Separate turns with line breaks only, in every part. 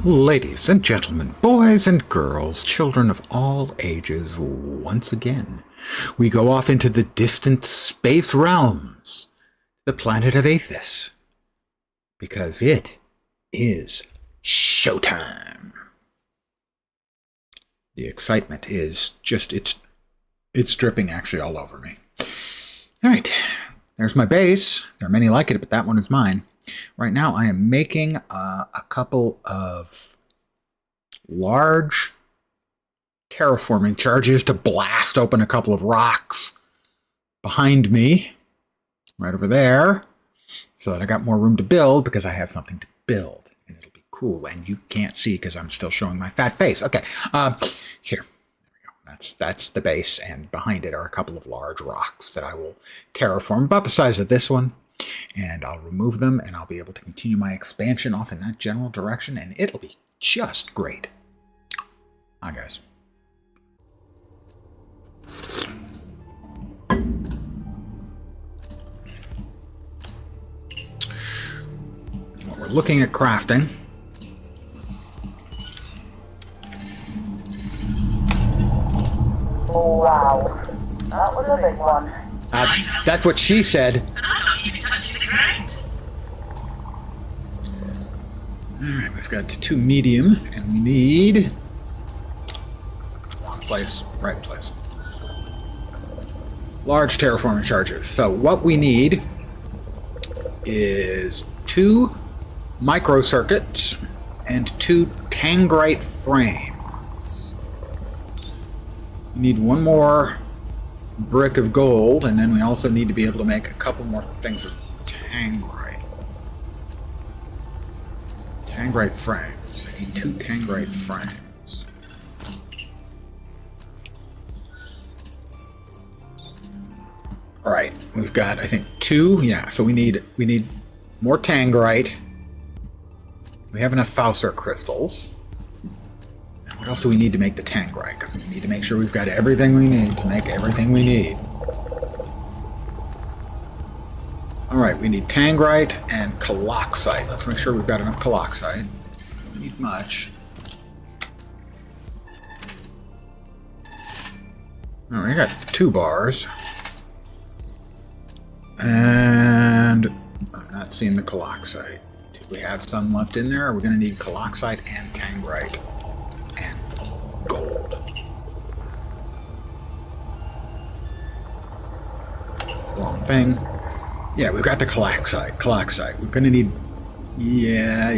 Ladies and gentlemen, boys and girls, children of all ages, once again, we go off into the distant space realms, the planet of Aethus, because it is showtime. The excitement is just, it's dripping actually all over me. All right, there's my base. There are many like it, but that one is mine. Right now, I am making a couple of large terraforming charges to blast open a couple of rocks behind me, right over there, so that I got more room to build because I have something to build, and it'll be cool. And you can't see because I'm still showing my fat face. Okay, here. There we go. That's the base, and behind it are a couple of large rocks that I will terraform, about the size of this one. And I'll remove them, and I'll be able to continue my expansion off in that general direction, and it'll be just great. Hi, guys. Well, we're looking at crafting.
Wow, that was a big one.
That's what she said. Alright, we've got 2 medium, and we need... Wrong place, right place. Large terraforming charges. So what we need is 2 microcircuits and 2 tangrite frames. We need 1 more brick of gold, and then we also need to be able to make a couple more things of tangrite. Tangrite frames. I need 2 tangrite frames. Alright, we've got, I think, 2. Yeah, so we need more tangrite. We have enough Fauser crystals. And what else do we need to make the tangrite? Because we need to make sure we've got everything we need to make everything we need. Alright, we need tangrite and caloxite. Let's make sure we've got enough caloxite. Don't need much. Alright, I got 2 bars. And I'm not seeing the caloxite. Did we have some left in there? Are we going to need caloxite and tangrite and gold? Wrong thing. Yeah, we've got the caloxite. We're going to need... Yeah.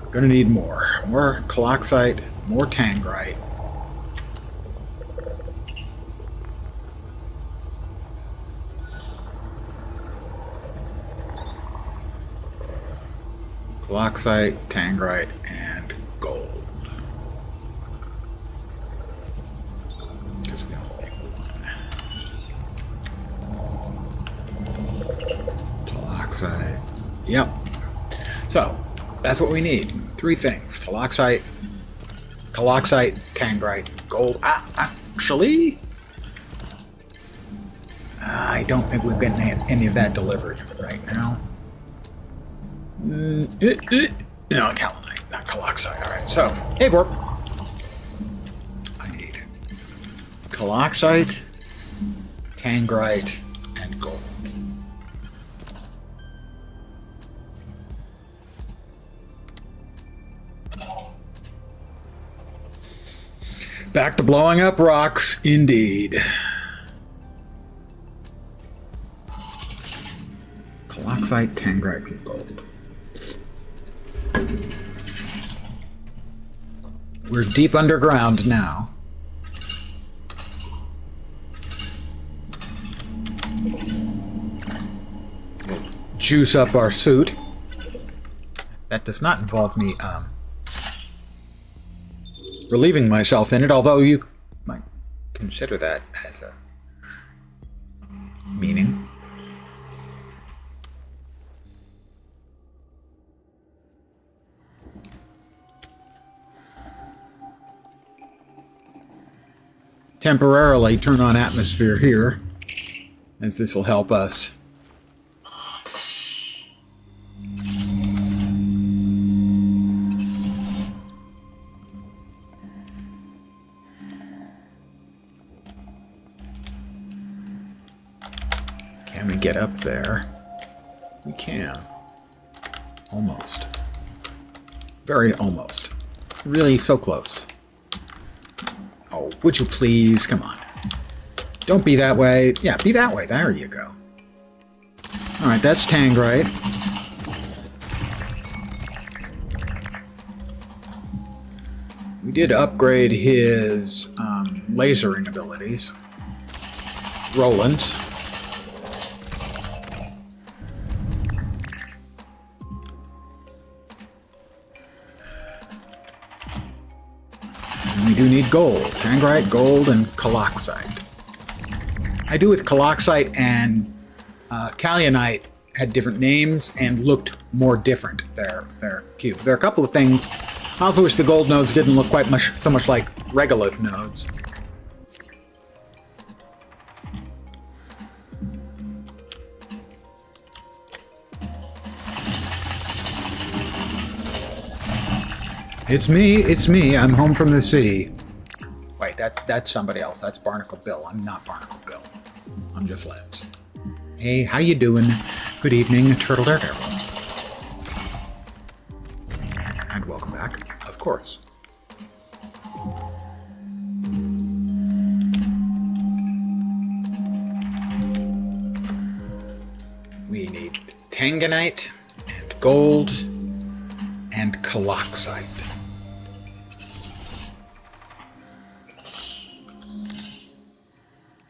We're going to need more. More caloxite, more tangrite. Caloxite, tangrite, and gold. Because we don't make 1. Caloxite. Yep. So, that's what we need. 3 things. Caloxite, tangrite, gold. Actually, I don't think we've got any of that delivered right now. No, kaolinite, not caloxite. Alright, so, hey, Vorp. I need caloxite, tangrite, and gold. Back to blowing up rocks, indeed. Caloxite, tangrite, and gold. We're deep underground now. We'll juice up our suit. That does not involve me relieving myself in it, although you might consider that as a meaning. Temporarily turn on atmosphere here, as this will help us Can we get up there? We can. Almost. Very almost. Really so close. Oh, would you please? Come on. Don't be that way. Yeah, be that way. There you go. Alright, that's Tangrite. We did upgrade his lasering abilities. Roland's. And we do need gold. Tangrite, gold, and Caloxite. I do with Caloxite and Kaolonite had different names and looked more different, their cubes. There are a couple of things. I also wish the gold nodes didn't look quite so much like regolith nodes. It's me, I'm home from the sea. Wait, that's somebody else, that's Barnacle Bill. I'm not Barnacle Bill. I'm just Lance. Hey, how you doing? Good evening, Turtle Daredevil. And welcome back, of course. We need Tanganite, and gold, and Caloxite.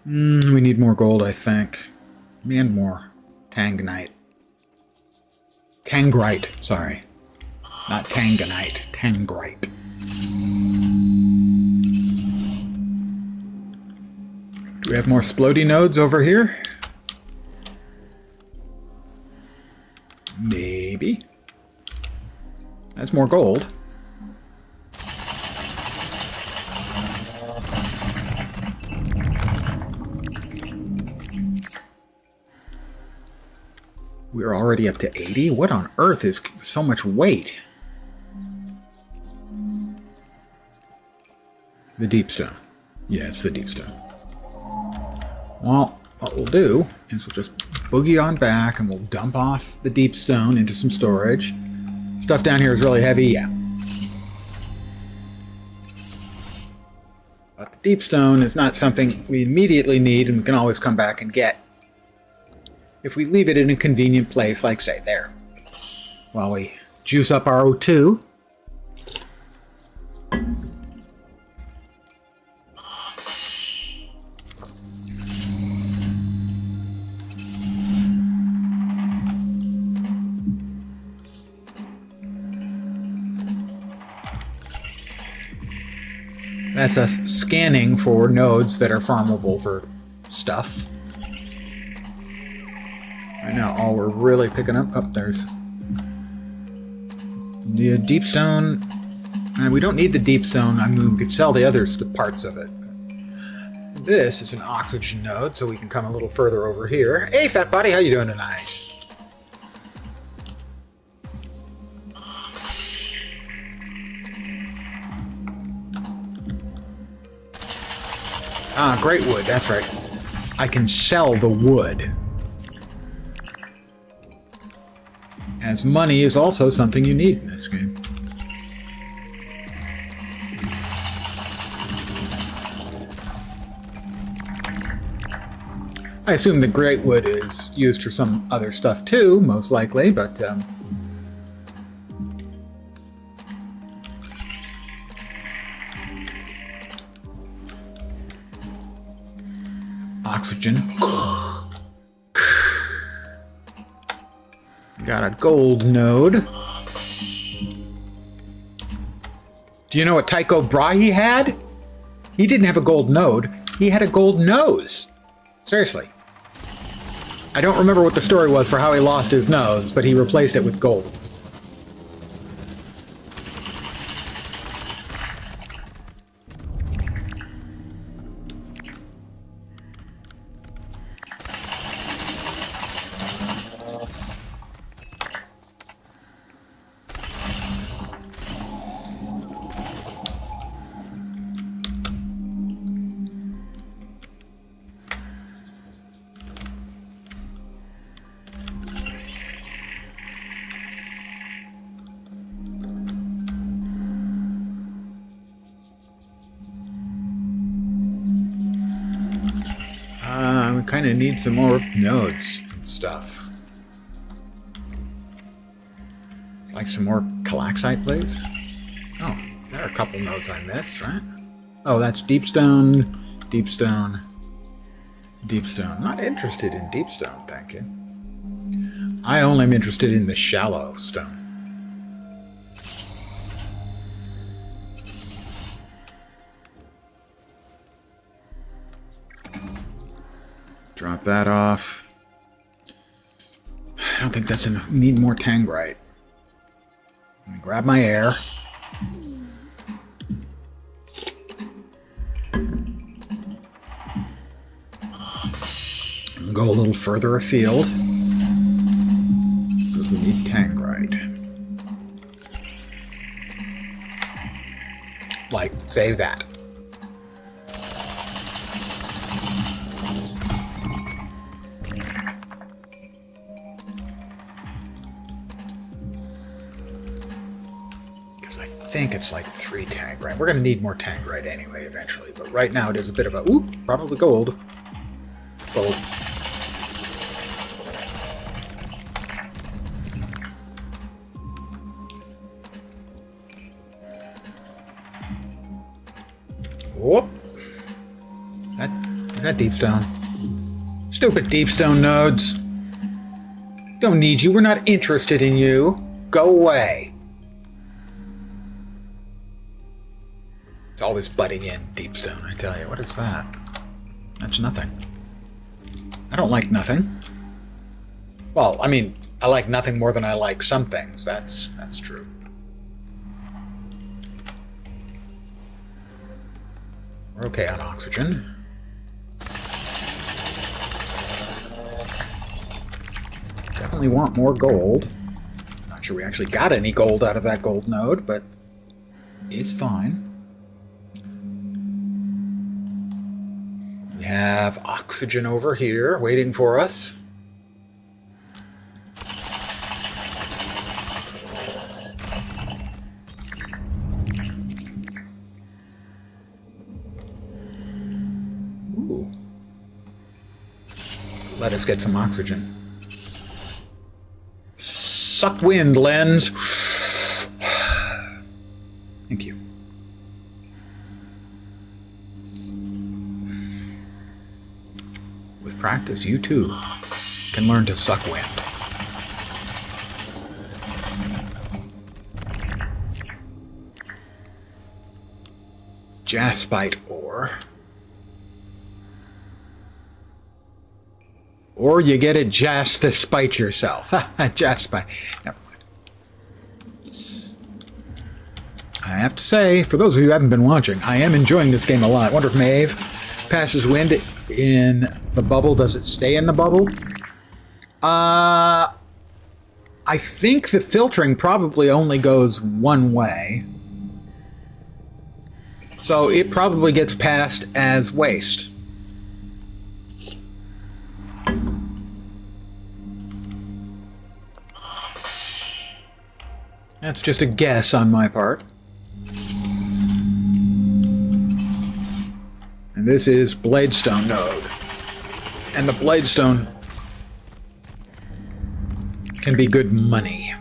We need more gold, I think. And more Tanganite. Tangrite, sorry. Not Tanganite, Tangrite. Do we have more splody nodes over here? Maybe. That's more gold. We're already up to 80? What on earth is so much weight? The deep stone. Yeah, it's the deep stone. Well, what we'll do is we'll just boogie on back and we'll dump off the deep stone into some storage. Stuff down here is really heavy, yeah. But the deep stone is not something we immediately need and we can always come back and get if we leave it in a convenient place, like, say, there. While we juice up our O2. That's us scanning for nodes that are farmable for stuff. Right now, all we're really picking up... Oh, there's the deep stone. We don't need the deep stone. I mean, we could sell the other parts of it. This is an oxygen node, so we can come a little further over here. Hey, fat buddy, how you doing tonight? Ah, great wood, that's right. I can sell the wood. As money is also something you need in this game. I assume the great wood is used for some other stuff too, most likely, but oxygen. Got a gold node. Do you know what Tycho Brahe had? He didn't have a gold node. He had a gold nose. Seriously. I don't remember what the story was for how he lost his nose, but he replaced it with gold. kind of need some more nodes and stuff. Like some more calixite, please? Oh, there are a couple nodes I missed, right? Oh, that's deepstone, deepstone, deepstone. Not interested in deepstone, thank you. I only am interested in the shallow stone. Drop that off. I don't think that's enough. Need more tangrite. Let me grab my air. And go a little further afield. Because we need tangrite. Like, save that. I think it's like 3 tangrite. We're going to need more tangrite anyway, eventually. But right now it is a bit of a... Ooh, probably gold. Gold. Whoop. Is that deepstone? Stupid deepstone nodes. Don't need you. We're not interested in you. Go away. It's always butting in deepstone, I tell you. What is that? That's nothing. I don't like nothing. Well, I mean, I like nothing more than I like some things. That's true. We're okay on oxygen. Definitely want more gold. Not sure we actually got any gold out of that gold node, but it's fine. We have oxygen over here waiting for us. Ooh. Let us get some oxygen. Suck wind, lens. Thank you. With practice, you too can learn to suck wind. Jaspite ore. Or you get it just to spite yourself. Jaspite. Never mind. I have to say, for those of you who haven't been watching, I am enjoying this game a lot. I wonder if Maeve passes wind in the bubble. Does it stay in the bubble? I think the filtering probably only goes one way. So it probably gets passed as waste. That's just a guess on my part. And this is Bladestone node. And the Bladestone can be good money.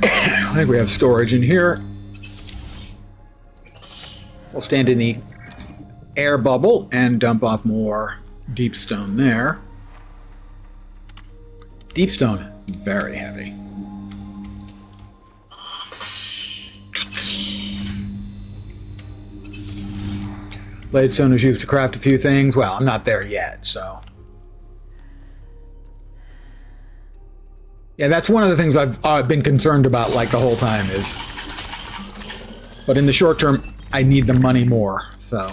I think we have storage in here. We'll stand in the air bubble and dump off more deepstone there. Deepstone, very heavy. Bladestone is used to craft a few things. Well, I'm not there yet, so. Yeah, that's one of the things I've been concerned about like the whole time is. But in the short term, I need the money more, so.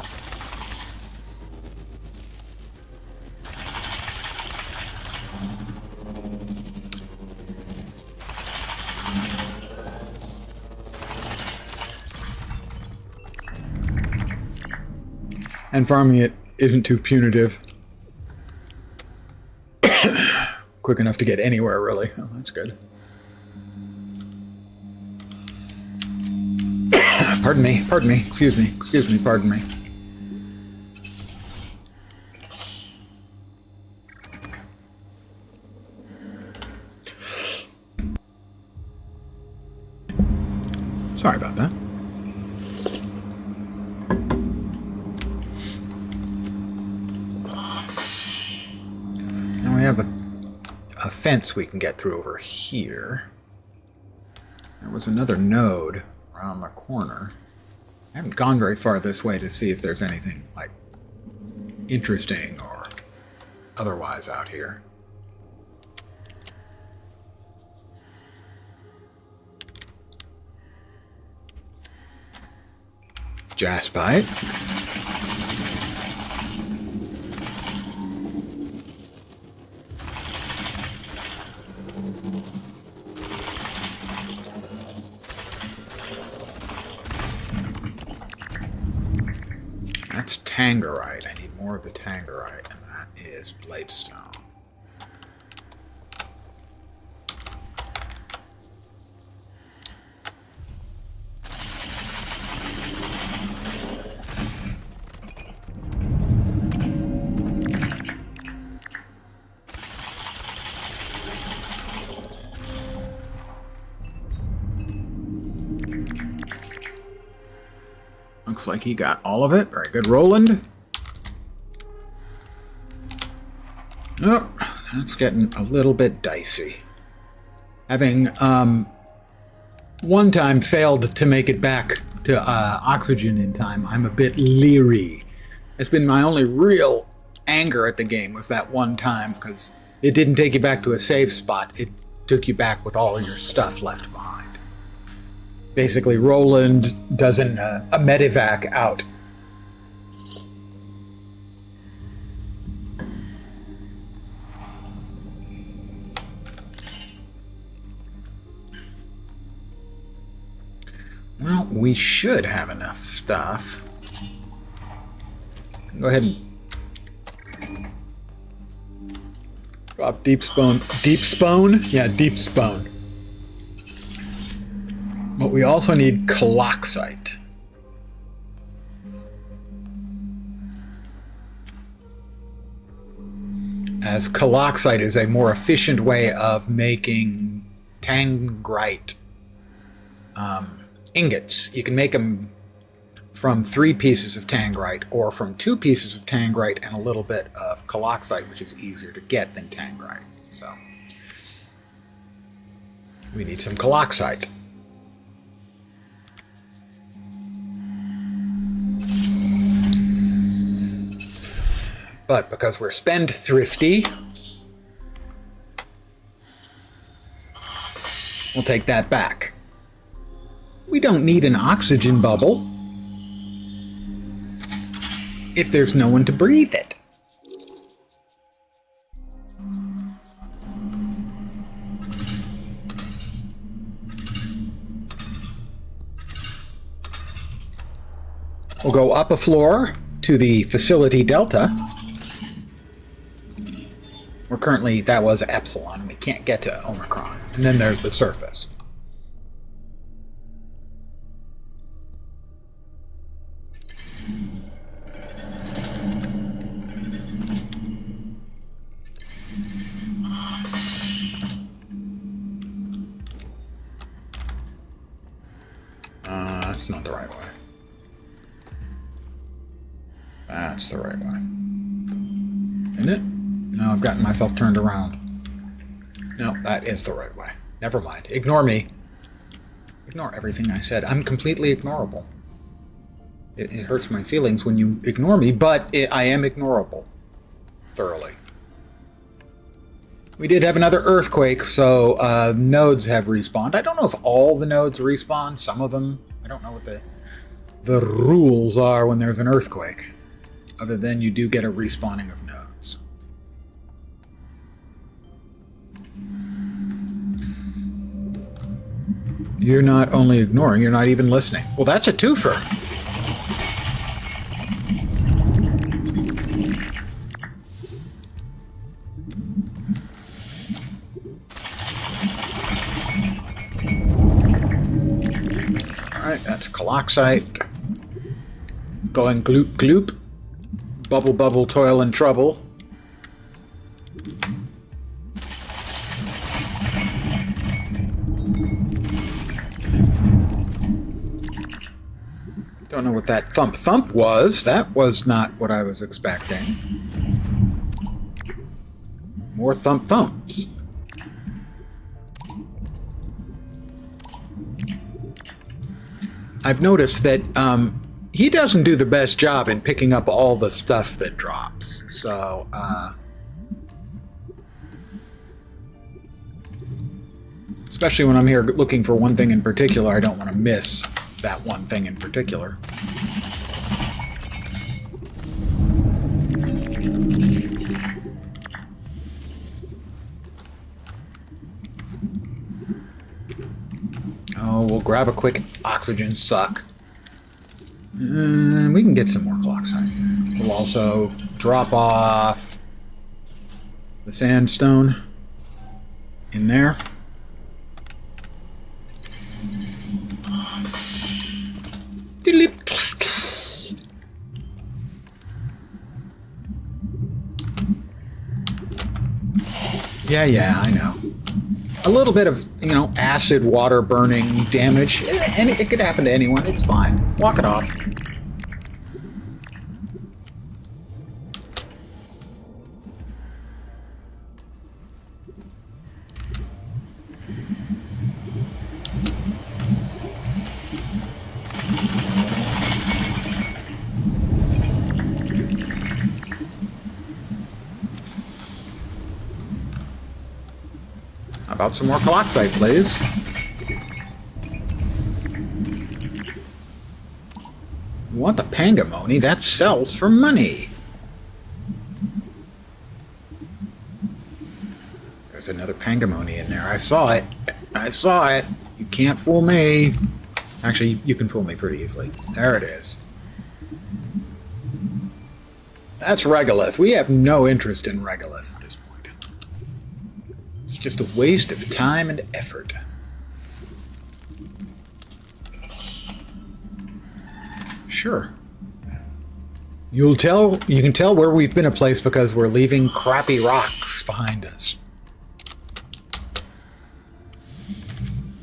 And farming it isn't too punitive. quick enough to get anywhere, really. Oh, that's good. Pardon me, excuse me, pardon me. Sorry about that. Now we have a fence we can get through over here. There was another node around the corner. I haven't gone very far this way to see if there's anything, like, interesting or otherwise out here. Jaspite. That's Tangerite. I need more of the Tangerite, and that is Bladestone. Looks like he got all of it. Very good, Roland. Oh, that's getting a little bit dicey. Having one time failed to make it back to oxygen in time, I'm a bit leery. It's been my only real anger at the game was that one time, because it didn't take you back to a save spot. It took you back with all your stuff left behind. Basically, Roland does a medevac out. Well, we should have enough stuff. Go ahead and drop deep spawn. Deep spawn? Yeah, deep spawn. But we also need caloxite. As caloxite is a more efficient way of making tangrite ingots. You can make them from 3 pieces of tangrite or from 2 pieces of tangrite and a little bit of caloxite, which is easier to get than tangrite. So we need some caloxite. But because we're spendthrifty, we'll take that back. We don't need an oxygen bubble if there's no one to breathe it. We'll go up a floor to the facility Delta. We're currently, that was Epsilon, and we can't get to Omicron. And then there's the surface. That's not the right way. That's the right way. Isn't it? No, I've gotten myself turned around. No, that is the right way. Never mind. Ignore me. Ignore everything I said. I'm completely ignorable. It hurts my feelings when you ignore me, but I am ignorable. Thoroughly. We did have another earthquake, so nodes have respawned. I don't know if all the nodes respawn. Some of them. I don't know what the rules are when there's an earthquake. Other than you do get a respawning of nodes. You're not only ignoring, you're not even listening. Well, that's a twofer. Caloxite. Going gloop gloop. Bubble bubble toil and trouble. Don't know what that thump thump was. That was not what I was expecting. More thump thumps. I've noticed that he doesn't do the best job in picking up all the stuff that drops. So, especially when I'm here looking for one thing in particular, I don't want to miss that one thing in particular. Oh, we'll grab a quick oxygen suck. And we can get some more clockside. We'll also drop off the sandstone in there. Yeah, I know. A little bit of, acid water burning damage. And it could happen to anyone. It's fine. Walk it off. How about some more caloxite, please? You want the pangamony? That sells for money. There's another pangamony in there. I saw it. You can't fool me. Actually, you can fool me pretty easily. There it is. That's regolith. We have no interest in regolith at this point. It's just a waste of time and effort. Sure. You can tell where we've been a place because we're leaving crappy rocks behind us.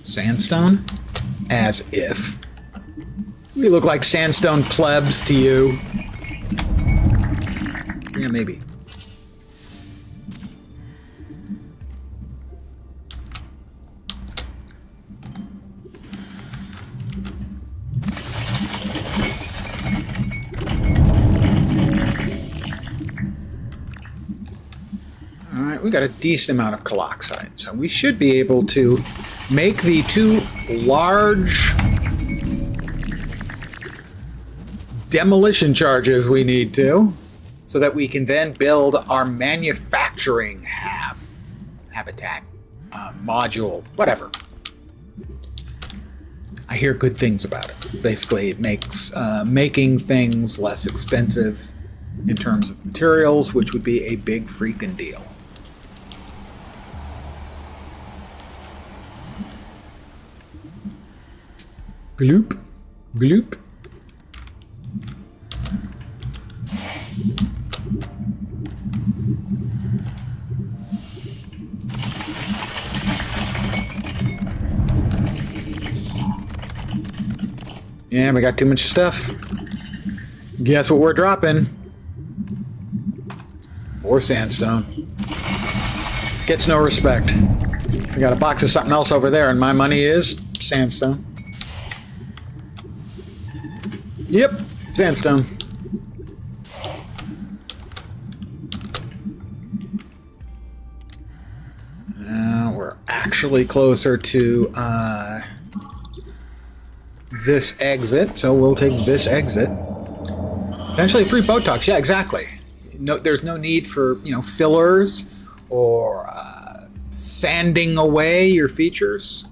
Sandstone? As if. We look like sandstone plebs to you. Yeah, maybe. We got a decent amount of caloxite, so we should be able to make the two large demolition charges we need to, so that we can then build our manufacturing habitat, module, whatever. I hear good things about it. Basically, it makes making things less expensive in terms of materials, which would be a big freaking deal. Gloop, gloop. Yeah, we got too much stuff. Guess what we're dropping? More sandstone. Gets no respect. We got a box of something else over there, and my money is sandstone. Yep, sandstone. Now we're actually closer to this exit, so we'll take this exit. Essentially free Botox, yeah, exactly. No, there's no need for, fillers or sanding away your features.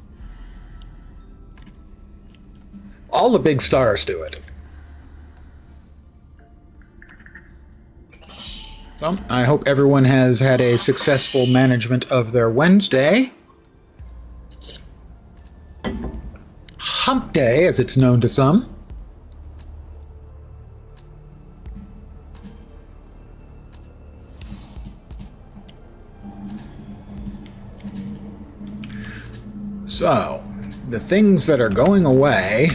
All the big stars do it. Well, I hope everyone has had a successful management of their Wednesday. hump day, as it's known to some. So, the things that are going away...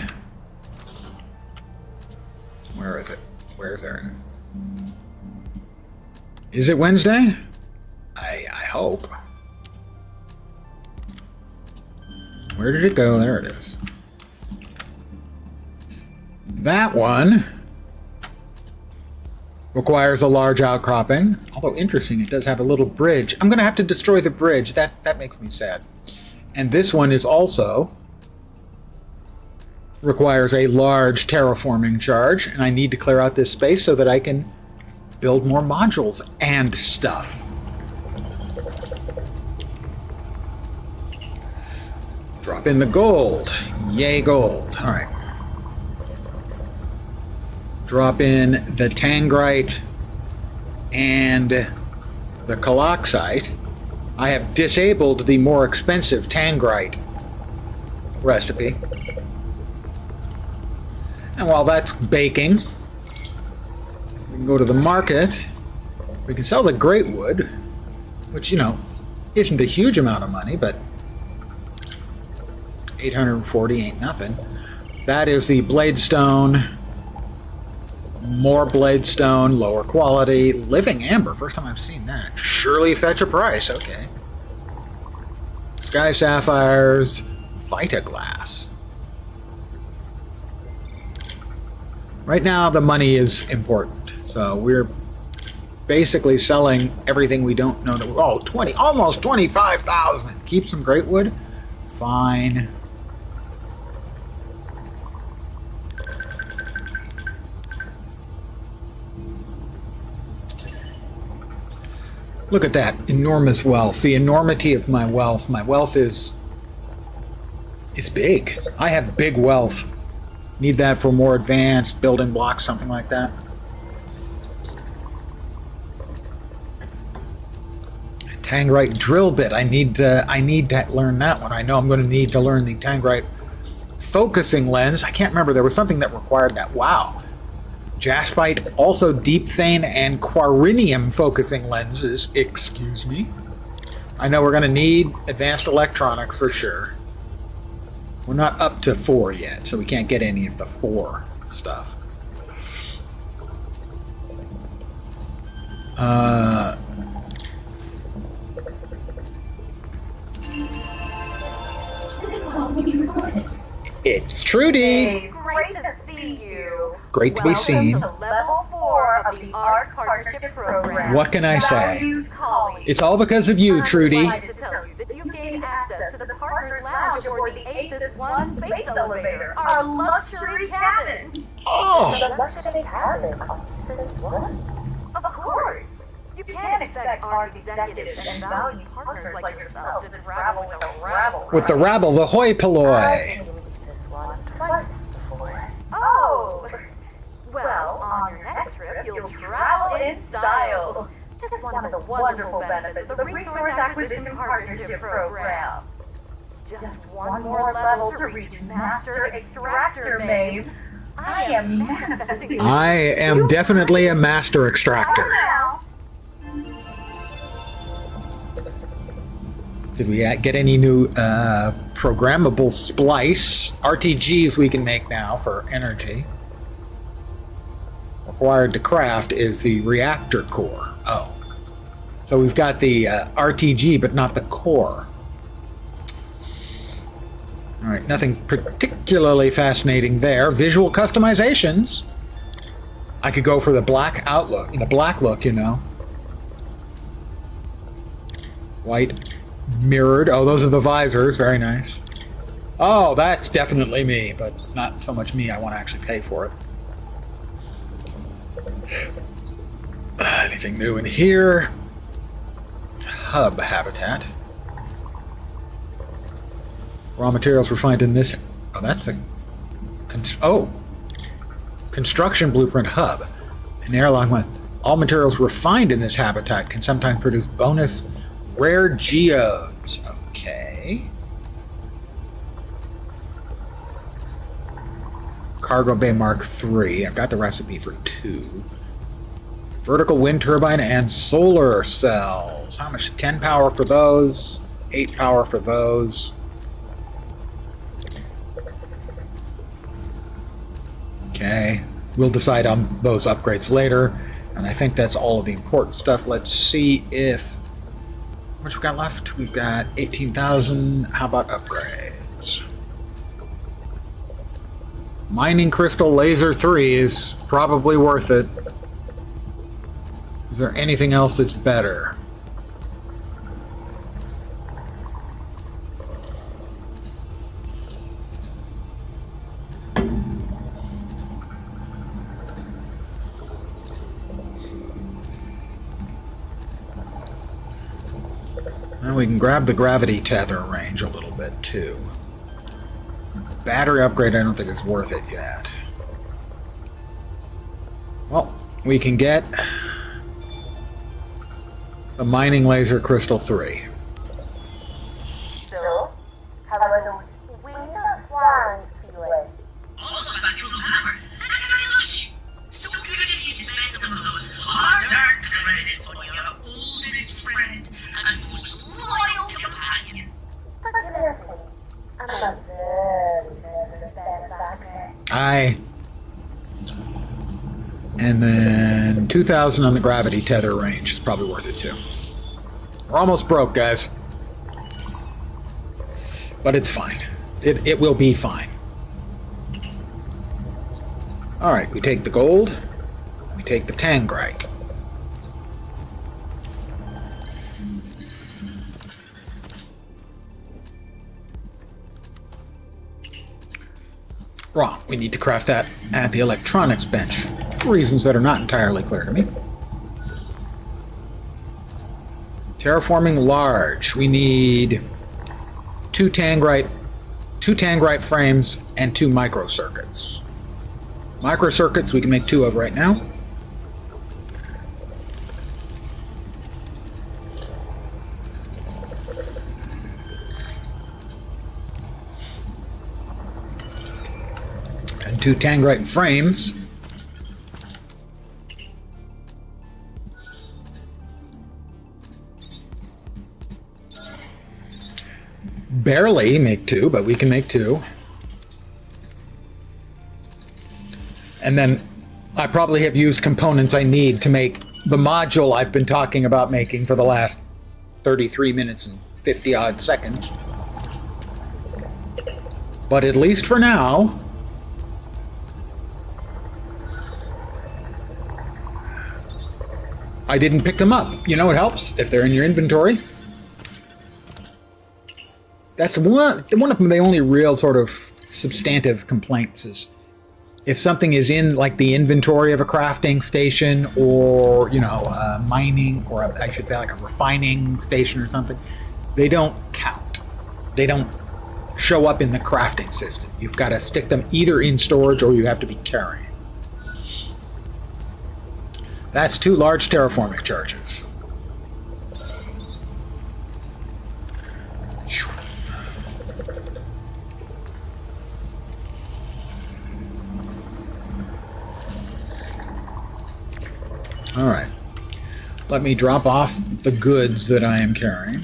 Where is it? Where's there? Is it Wednesday? I hope. Where did it go? There it is. That one requires a large outcropping. Although interesting, it does have a little bridge. I'm going to have to destroy the bridge. That makes me sad. And this one is also requires a large terraforming charge, and I need to clear out this space so that I can build more modules and stuff. Drop in the gold. Yay, gold. All right. Drop in the tangrite and the caloxite. I have disabled the more expensive tangrite recipe. And while that's baking, we can go to the market. We can sell the great wood, which, you know, isn't a huge amount of money, but 840 ain't nothing. That is the bladestone. More bladestone, lower quality. Living amber, first time I've seen that. Surely fetch a price, okay. Sky sapphires, Vitaglass. Right now, the money is important, so we're basically selling everything we don't know. Oh, 20, almost 25,000. Keep some great wood? Fine. Look at that enormous wealth. The enormity of my wealth. My wealth is big. I have big wealth. Need that for more advanced building blocks, something like that. Tangrite drill bit. I need to learn that one. I know I'm going to need to learn the Tangrite focusing lens. I can't remember. There was something that required that. Wow. Jaspite, also deepthane and quarinium focusing lenses. Excuse me. I know we're going to need advanced electronics for sure. We're not up to 4 yet, so we can't get any of the 4 stuff. It's Trudy.
Hey, great to see you.
Great to be seen.
Welcome to level 4 of the ARC Partnership Program.
What can I say?
Valued colleagues,
It's all because of you, Trudy.
I'm glad to tell you that you gain access to the Partners Lounge aboard the Aethus 1 space elevator, our luxury cabin.
Oh!
The luxury cabin on Aethus 1? Of course. You can't expect ARC executives and valued partners like yourself to travel with the rabble.
With the rabble, the hoi polloi.
I've been with this one twice before. Oh! Well, on your next trip, you'll travel in style. Just one of the wonderful benefits of the Resource Acquisition Partnership Program. Just one more level to reach Master Extractor, Maeve. I am manifesting.
I am definitely a master extractor.
Now.
Did we get any new programmable splice? RTGs we can make now for energy. Required to craft is the reactor core. Oh. So we've got the RTG, but not the core. All right, nothing particularly fascinating there. Visual customizations. I could go for the black outlook, the black look, you know. White mirrored. Oh, those are the visors. Very nice. Oh, that's definitely me, but not so much me. I want to actually pay for it. Anything new in here? Hub habitat. Raw materials refined in this. Oh, that's the. Construction blueprint hub. An airline one. All materials refined in this habitat can sometimes produce bonus rare geodes. Okay. Cargo Bay Mark III. I've got the recipe for 2. Vertical wind turbine and solar cells. How much? 10 power for those. 8 power for those. Okay. We'll decide on those upgrades later. And I think that's all of the important stuff. Let's see if... How much we got left? We've got 18,000. How about upgrades? Mining Crystal Laser 3 is probably worth it. Is there anything else that's better? Well, we can grab the gravity tether range a little bit too. Battery upgrade, I don't think it's worth it yet. Well, we can get the Mining Laser Crystal 3.
So, how are those winter plans feeling?
Almost back to full power. Thanks very much. So good of you to spend some of those hard-earned credits on your oldest friend and most loyal companion.
For goodness sake, I'm a very nervous benefactor.
Aye. And then 2,000 on the gravity tether range is probably worth it too. We're almost broke, guys. But it's fine. It will be fine. Alright, we take the gold. We take the tangrite. Wrong. We need to craft that at the electronics bench. Reasons that are not entirely clear to me. Terraforming large. We need 2 tangrite frames and 2 microcircuits. Microcircuits we can make 2 of right now. And 2 tangrite frames. Barely make 2, but we can make 2. And then I probably have used components I need to make the module I've been talking about making for the last 33 minutes and 50 odd seconds. But at least for now, I didn't pick them up. You know, it helps if they're in your inventory. That's one of the only real sort of substantive complaints is if something is in like the inventory of a crafting station or, you know, mining, or I should say like a refining station or something, they don't count. They don't show up in the crafting system. You've got to stick them either in storage or you have to be carrying. That's 2 large terraforming charges. All right, let me drop off the goods that I am carrying.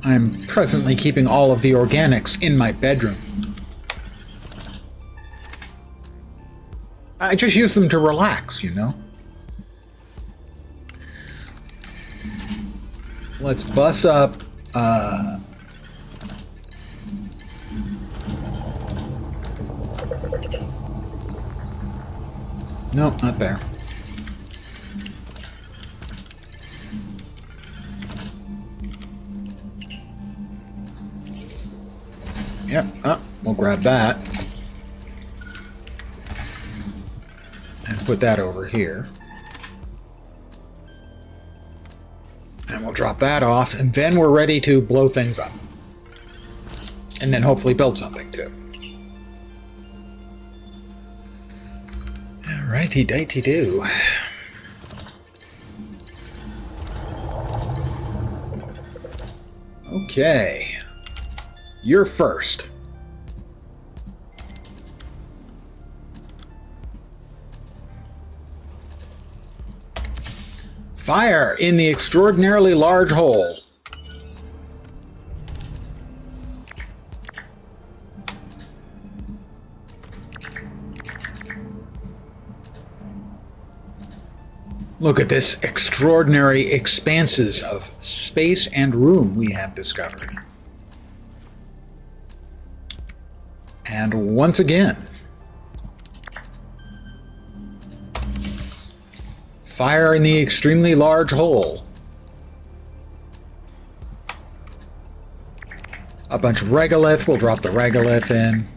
I'm presently keeping all of the organics in my bedroom. I just use them to relax, you know? Let's bust up no, not there. Yep, we'll grab that. And put that over here. And we'll drop that off, and then we're ready to blow things up. And then hopefully build something, too. Alrighty-ditey-do. Okay. You're first. Fire in the extraordinarily large hole. Look at this extraordinary expanses of space and room we have discovered. And once again, fire in the extremely large hole. A bunch of regolith. We'll drop the regolith in.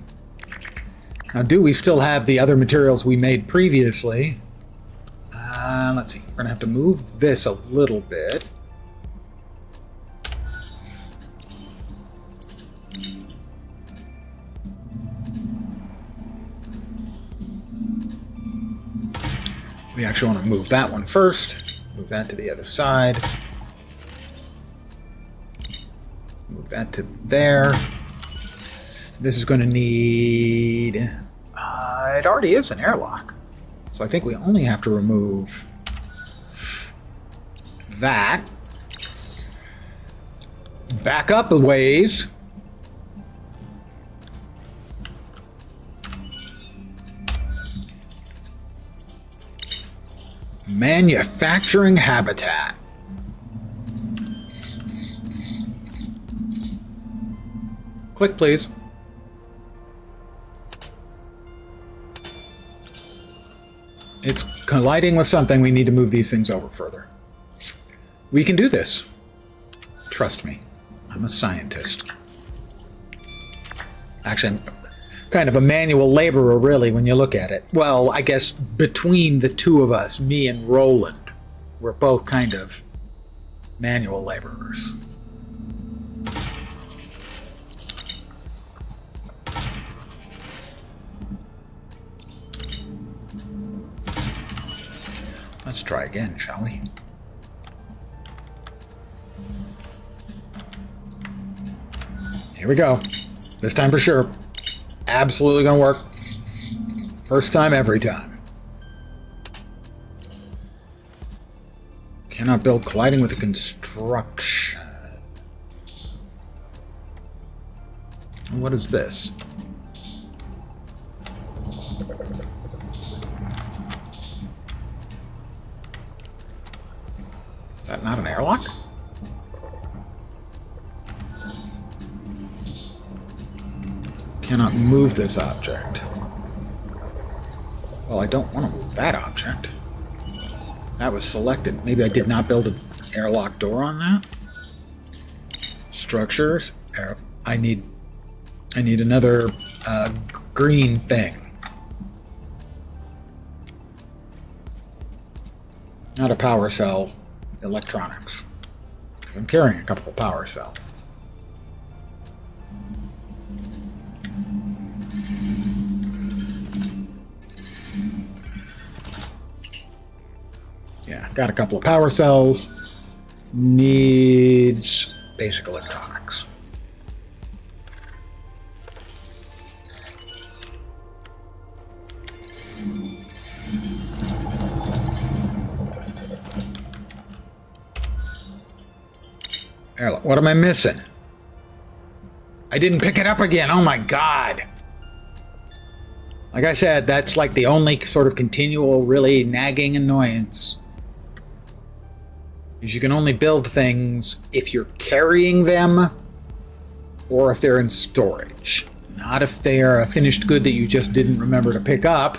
Now, do we still have the other materials we made previously? Let's see. We're going to have to move this a little bit. We actually want to move that one first. Move that to the other side. Move that to there. This is going to need... it already is an airlock. So I think we only have to remove that. Back up a ways. Manufacturing habitat. Click, please. It's colliding with something. We need to move these things over further. We can do this. Trust me. I'm a scientist. Actually, I'm kind of a manual laborer, really, when you look at it. Well, I guess between the two of us, me and Roland, we're both kind of manual laborers. Let's try again, shall we? Here we go. This time for sure. Absolutely gonna work. First time, every time. Cannot build colliding with the construction. What is this? Is that not an airlock? Cannot move this object. Well, I don't want to move that object. That was selected. Maybe I did not build an airlock door on that. Structures. I need another green thing. Not a power cell. Electronics. Because I'm carrying a couple of power cells. Yeah, got a couple of power cells. Needs basic electronics. What am I missing? I didn't pick it up again. Oh my god. Like I said, that's like the only sort of continual, really nagging annoyance. Is you can only build things if you're carrying them or if they're in storage. Not if they are a finished good that you just didn't remember to pick up.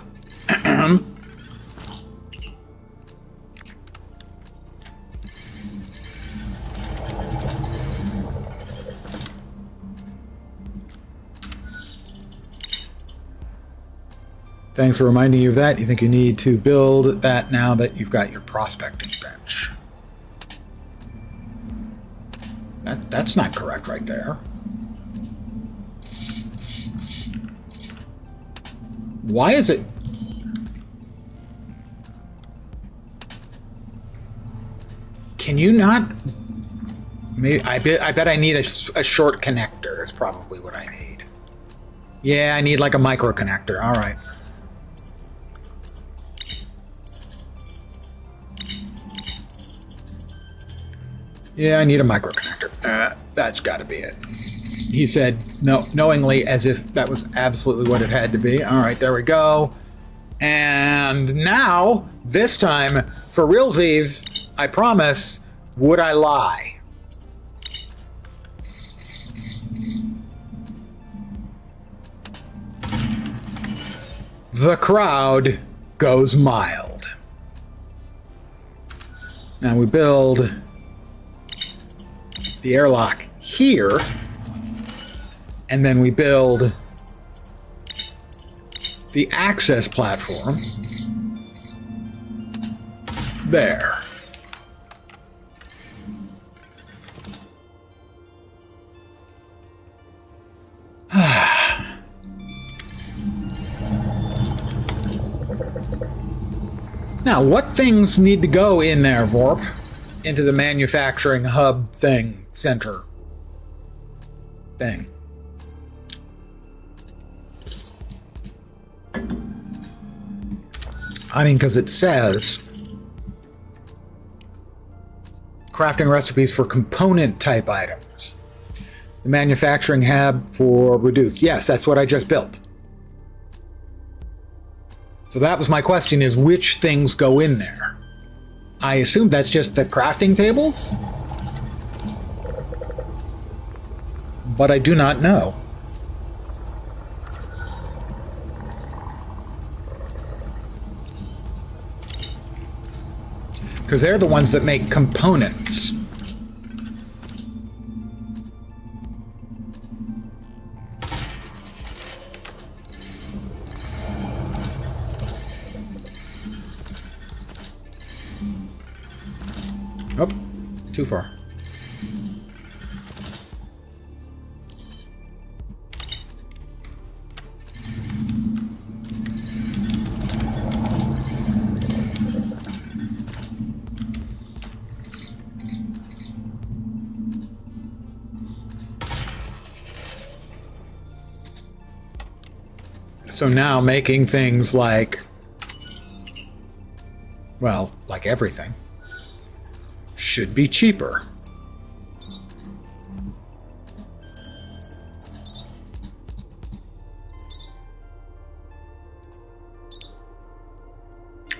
Thanks for reminding you of that. You think you need to build that now that you've got your prospecting bench. That's not correct right there. Why is it... Can you not... Maybe, I bet I need a short connector is probably what I need. Yeah, I need like a micro connector. All right. Yeah, I need a micro connector. That's got to be it. He said no, knowingly, as if that was absolutely what it had to be. All right, there we go. And now, this time, for realsies, I promise, would I lie? The crowd goes mild. Now we build the airlock here, and then we build the access platform there. Now, what things need to go in there, Vorp? Into the manufacturing hub thing, center thing. I mean, because it says crafting recipes for component type items. The manufacturing hub for reduced. Yes, that's what I just built. So that was my question, is which things go in there? I assume that's just the crafting tables? But I do not know. Because they're the ones that make components. Oh, too far. So now making things like, well, like everything, should be cheaper.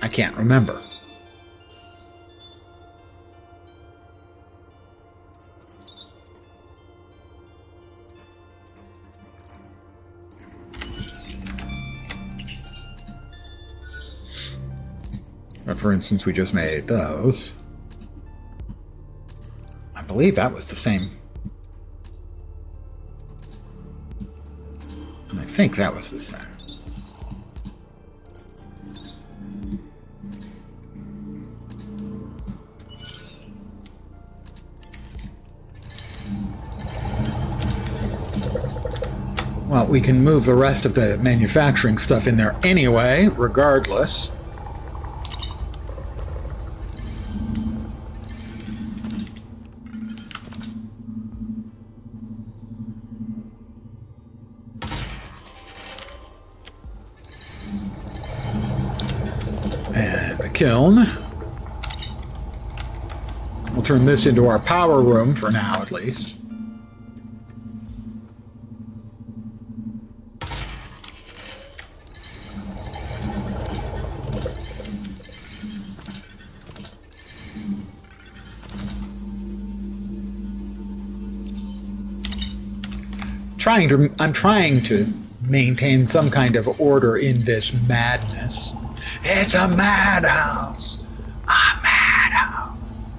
I can't remember. But for instance, we just made those. I believe that was the same. And I think that was the same. Well, we can move the rest of the manufacturing stuff in there anyway, regardless. Kiln. We'll turn this into our power room for now, at least. I'm trying to maintain some kind of order in this madness. It's a madhouse! A madhouse!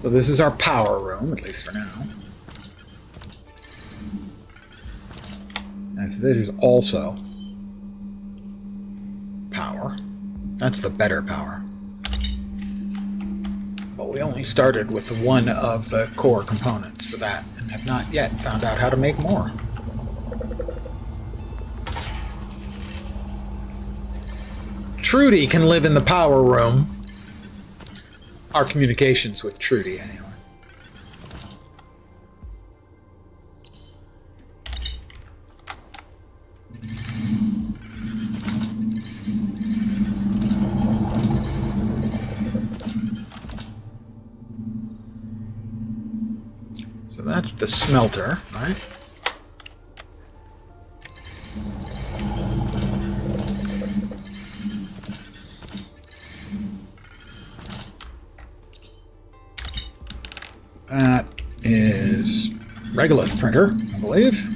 So this is our power room, at least for now. And there's also power. That's the better power. But we only started with one of the core components for that, and have not yet found out how to make more. Trudy can live in the power room. Our communications with Trudy, anyway. So that's the smelter, right? That is regolith printer, I believe.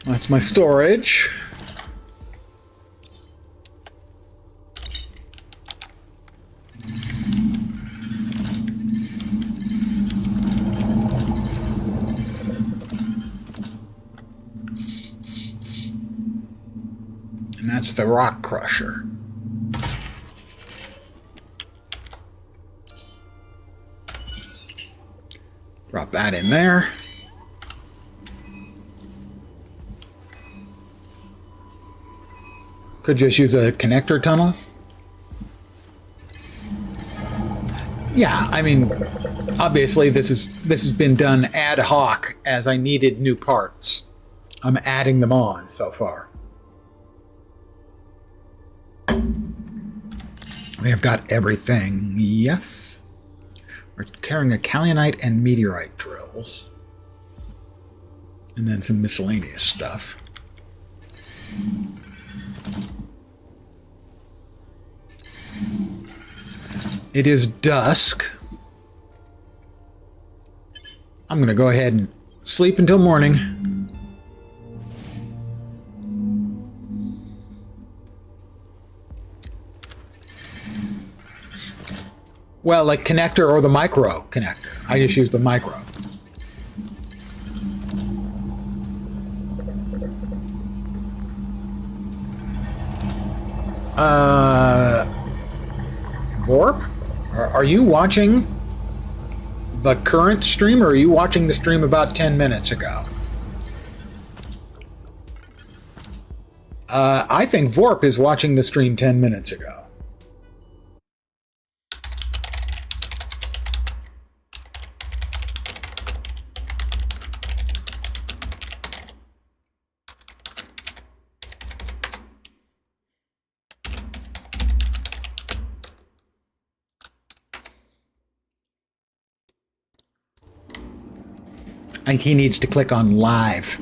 That's my storage. And that's the rock crusher. Drop that in there. Could just use a connector tunnel. Yeah, I mean, obviously this has been done ad hoc as I needed new parts. I'm adding them on so far. We have got everything. Yes. We're carrying a kaolinite and meteorite drills. And then some miscellaneous stuff. It is dusk. I'm going to go ahead and sleep until morning. Well, like connector or the micro connector. I just use the micro. Vorp? Are you watching the current stream, or are you watching the stream about 10 minutes ago? I think Vorp is watching the stream 10 minutes ago. I think he needs to click on live.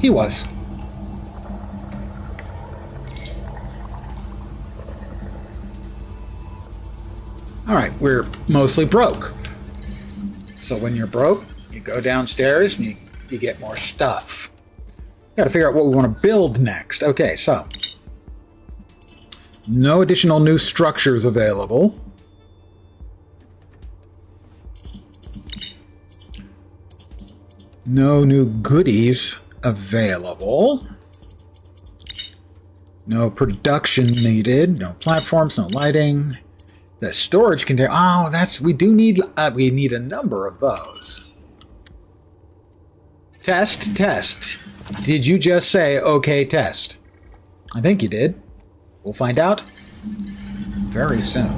He was. All right, we're mostly broke. So when you're broke, you go downstairs and you get more stuff. Got to figure out what we want to build next. Okay, so no additional new structures available. No new goodies available. No production needed. No platforms, no lighting. The storage container. Oh, we need a number of those. Test. Did you just say okay, test? I think you did. We'll find out very soon.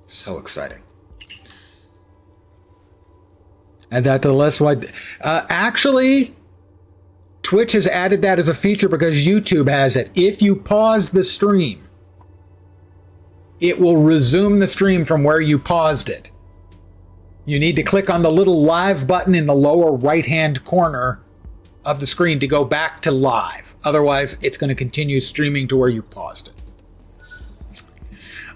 So exciting. Add that to the list. Actually, Twitch has added that as a feature because YouTube has it. If you pause the stream, it will resume the stream from where you paused it. You need to click on the little live button in the lower right-hand corner of the screen to go back to live. Otherwise, it's going to continue streaming to where you paused it.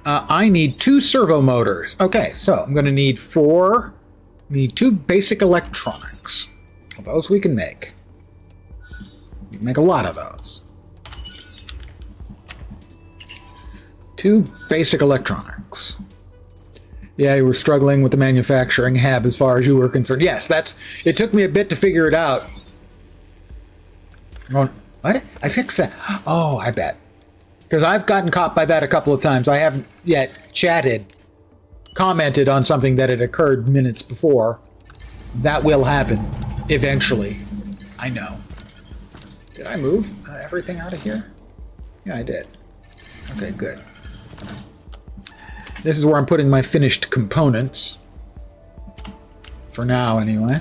I need 2 servo motors. Okay, so I'm going to need 2 basic electronics. Those we can make. can make a lot of those. 2 basic electronics. Yeah, you were struggling with the manufacturing hab as far as you were concerned. Yes, it took me a bit to figure it out. What? I fixed that. Oh, I bet. Because I've gotten caught by that a couple of times. I haven't yet commented on something that had occurred minutes before. That will happen eventually. I know. Did I move everything out of here? Yeah, I did. Okay, good. This is where I'm putting my finished components. For now, anyway.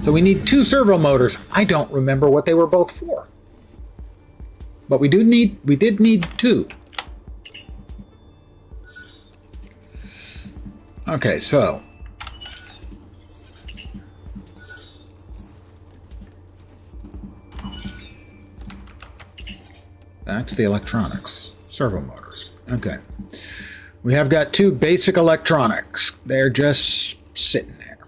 So we need 2 servo motors. I don't remember what they were both for. But we did need 2. Okay, so that's the electronics. Servo motors. Okay. We have got 2 basic electronics. They're just sitting there.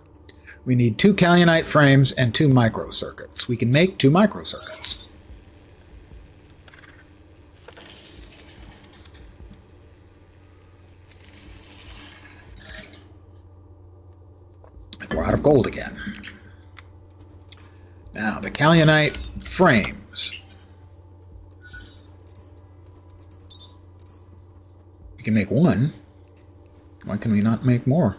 We need 2 kaolite frames and 2 microcircuits. We can make 2 microcircuits. We're out of gold again. Now, the kaolite frames. We can make 1. Why can we not make more?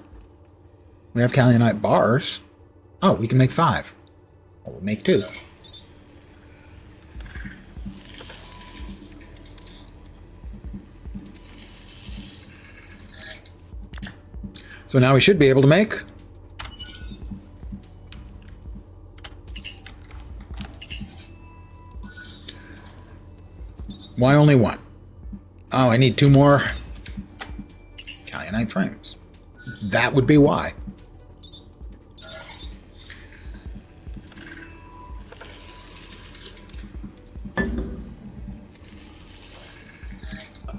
We have kaolite bars. Oh, we can make 5. Well, we'll make 2. So now we should be able to make why only 1? Oh, I need 2 more kaolite frames. That would be why.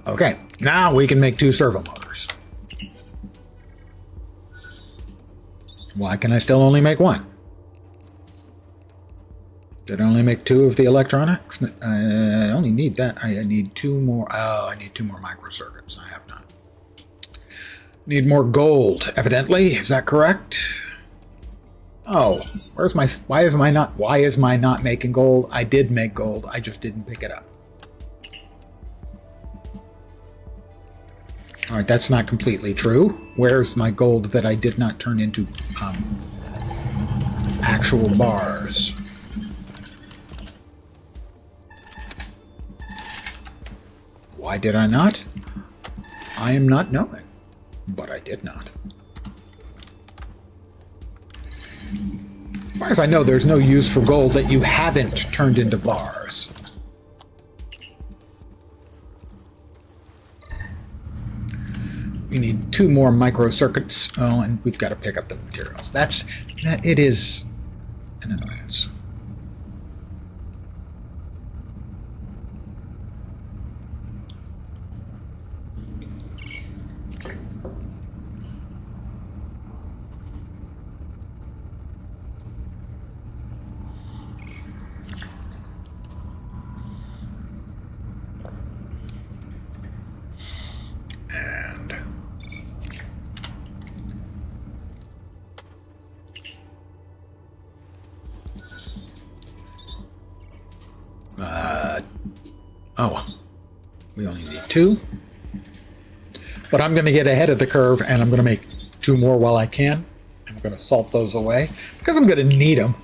Okay, now we can make 2 servo motors. Why can I still only make 1? Did I only make 2 of the electronics? I only need that. I need 2 more. Oh, I need 2 more microcircuits. I have none. Need more gold, evidently. Is that correct? Oh, why is my not making gold? I did make gold. I just didn't pick it up. All right, that's not completely true. Where's my gold that I did not turn into actual bars? Why did I not? I am not knowing, but I did not. As far as I know, there's no use for gold that you haven't turned into bars. We need 2 more microcircuits. Oh, and we've got to pick up the materials. It is an annoyance. Oh, we only need 2. But I'm going to get ahead of the curve, and I'm going to make 2 more while I can. I'm going to salt those away, because I'm going to need them.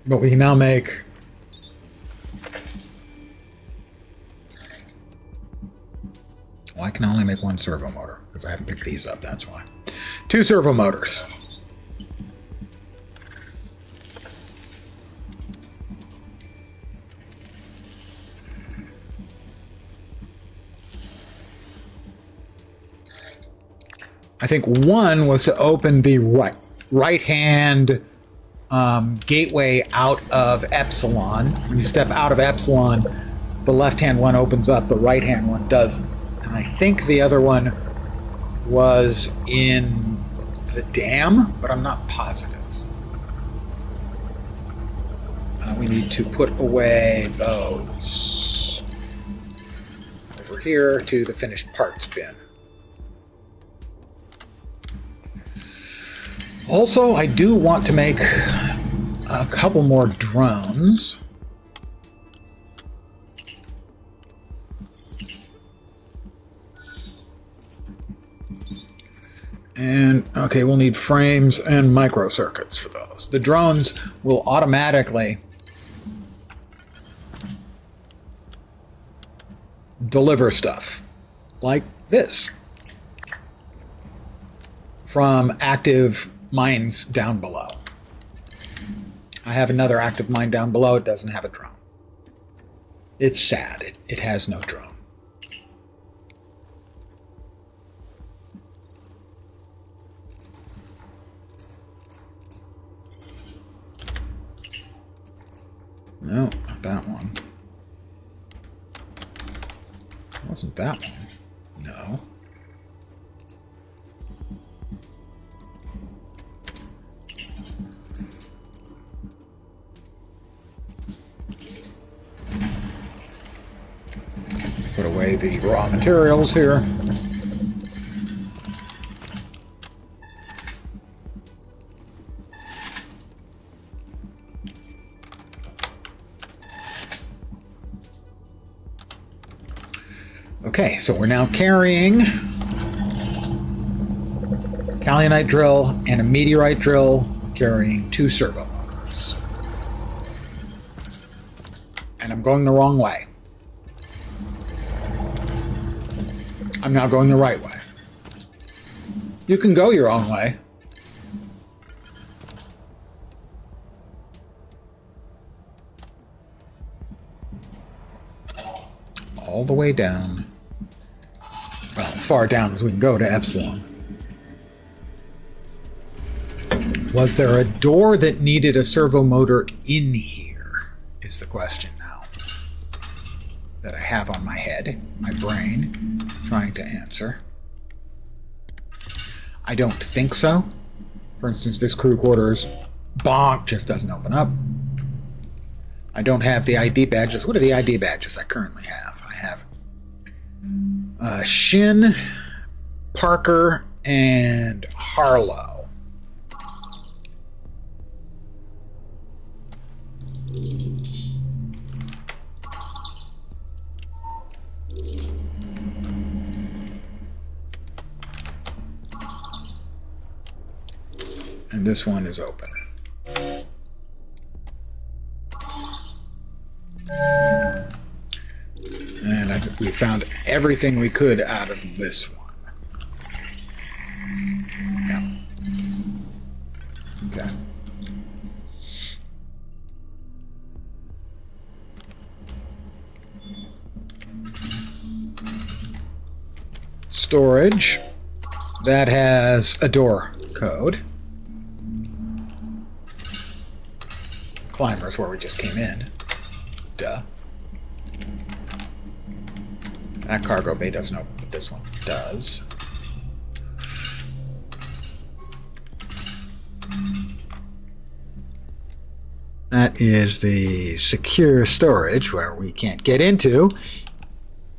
But we can now make... Well, I can only make 1 servo motor, because I haven't picked these up, that's why. 2 servo motors. I think 1 was to open the right-hand gateway out of Epsilon. When you step out of Epsilon, the left-hand one opens up, the right-hand one doesn't. And I think the other one was in the dam, but I'm not positive. We need to put away those over here to the finished parts bin. Also, I do want to make a couple more drones. And, okay, we'll need frames and microcircuits for those. The drones will automatically deliver stuff like this from active mines down below. I have another active mine down below. It doesn't have a drone. It's sad. It has no drone. No, not that one. Wasn't that one? No. Put away the raw materials here. Okay, so we're now carrying kaolinite drill and a meteorite drill, carrying 2 servo motors. And I'm going the wrong way. I'm now going the right way. You can go your own way. All the way down. Well, as far down as we can go to Epsilon. Was there a door that needed a servo motor in here? Is the question now. That I have on my head, my brain, trying to answer. I don't think so. For instance, this crew quarters, bonk, just doesn't open up. I don't have the ID badges. What are the ID badges I currently have? I have Shin, Parker, and Harlow. And this one is open. And I think we found everything we could out of this one. Yeah. Okay. Storage. That has a door code. Climbers, where we just came in. Duh. That cargo bay doesn't open, but this one does. That is the secure storage, where we can't get into.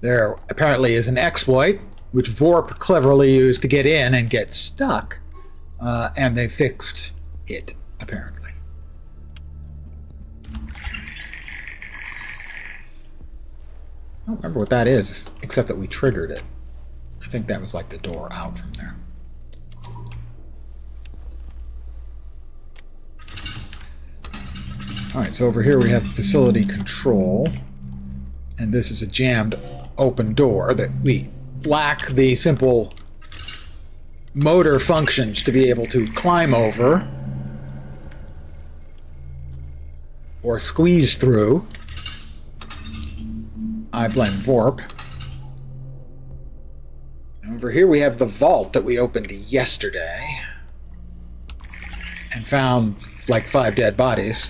There apparently is an exploit, which Vorp cleverly used to get in and get stuck. And they fixed it, apparently. I don't remember what that is, except that we triggered it. I think that was like the door out from there. Alright, so over here we have facility control. And this is a jammed open door that we lack the simple motor functions to be able to climb over or squeeze through. I blame Vorp. Over here we have the vault that we opened yesterday and found like 5 dead bodies.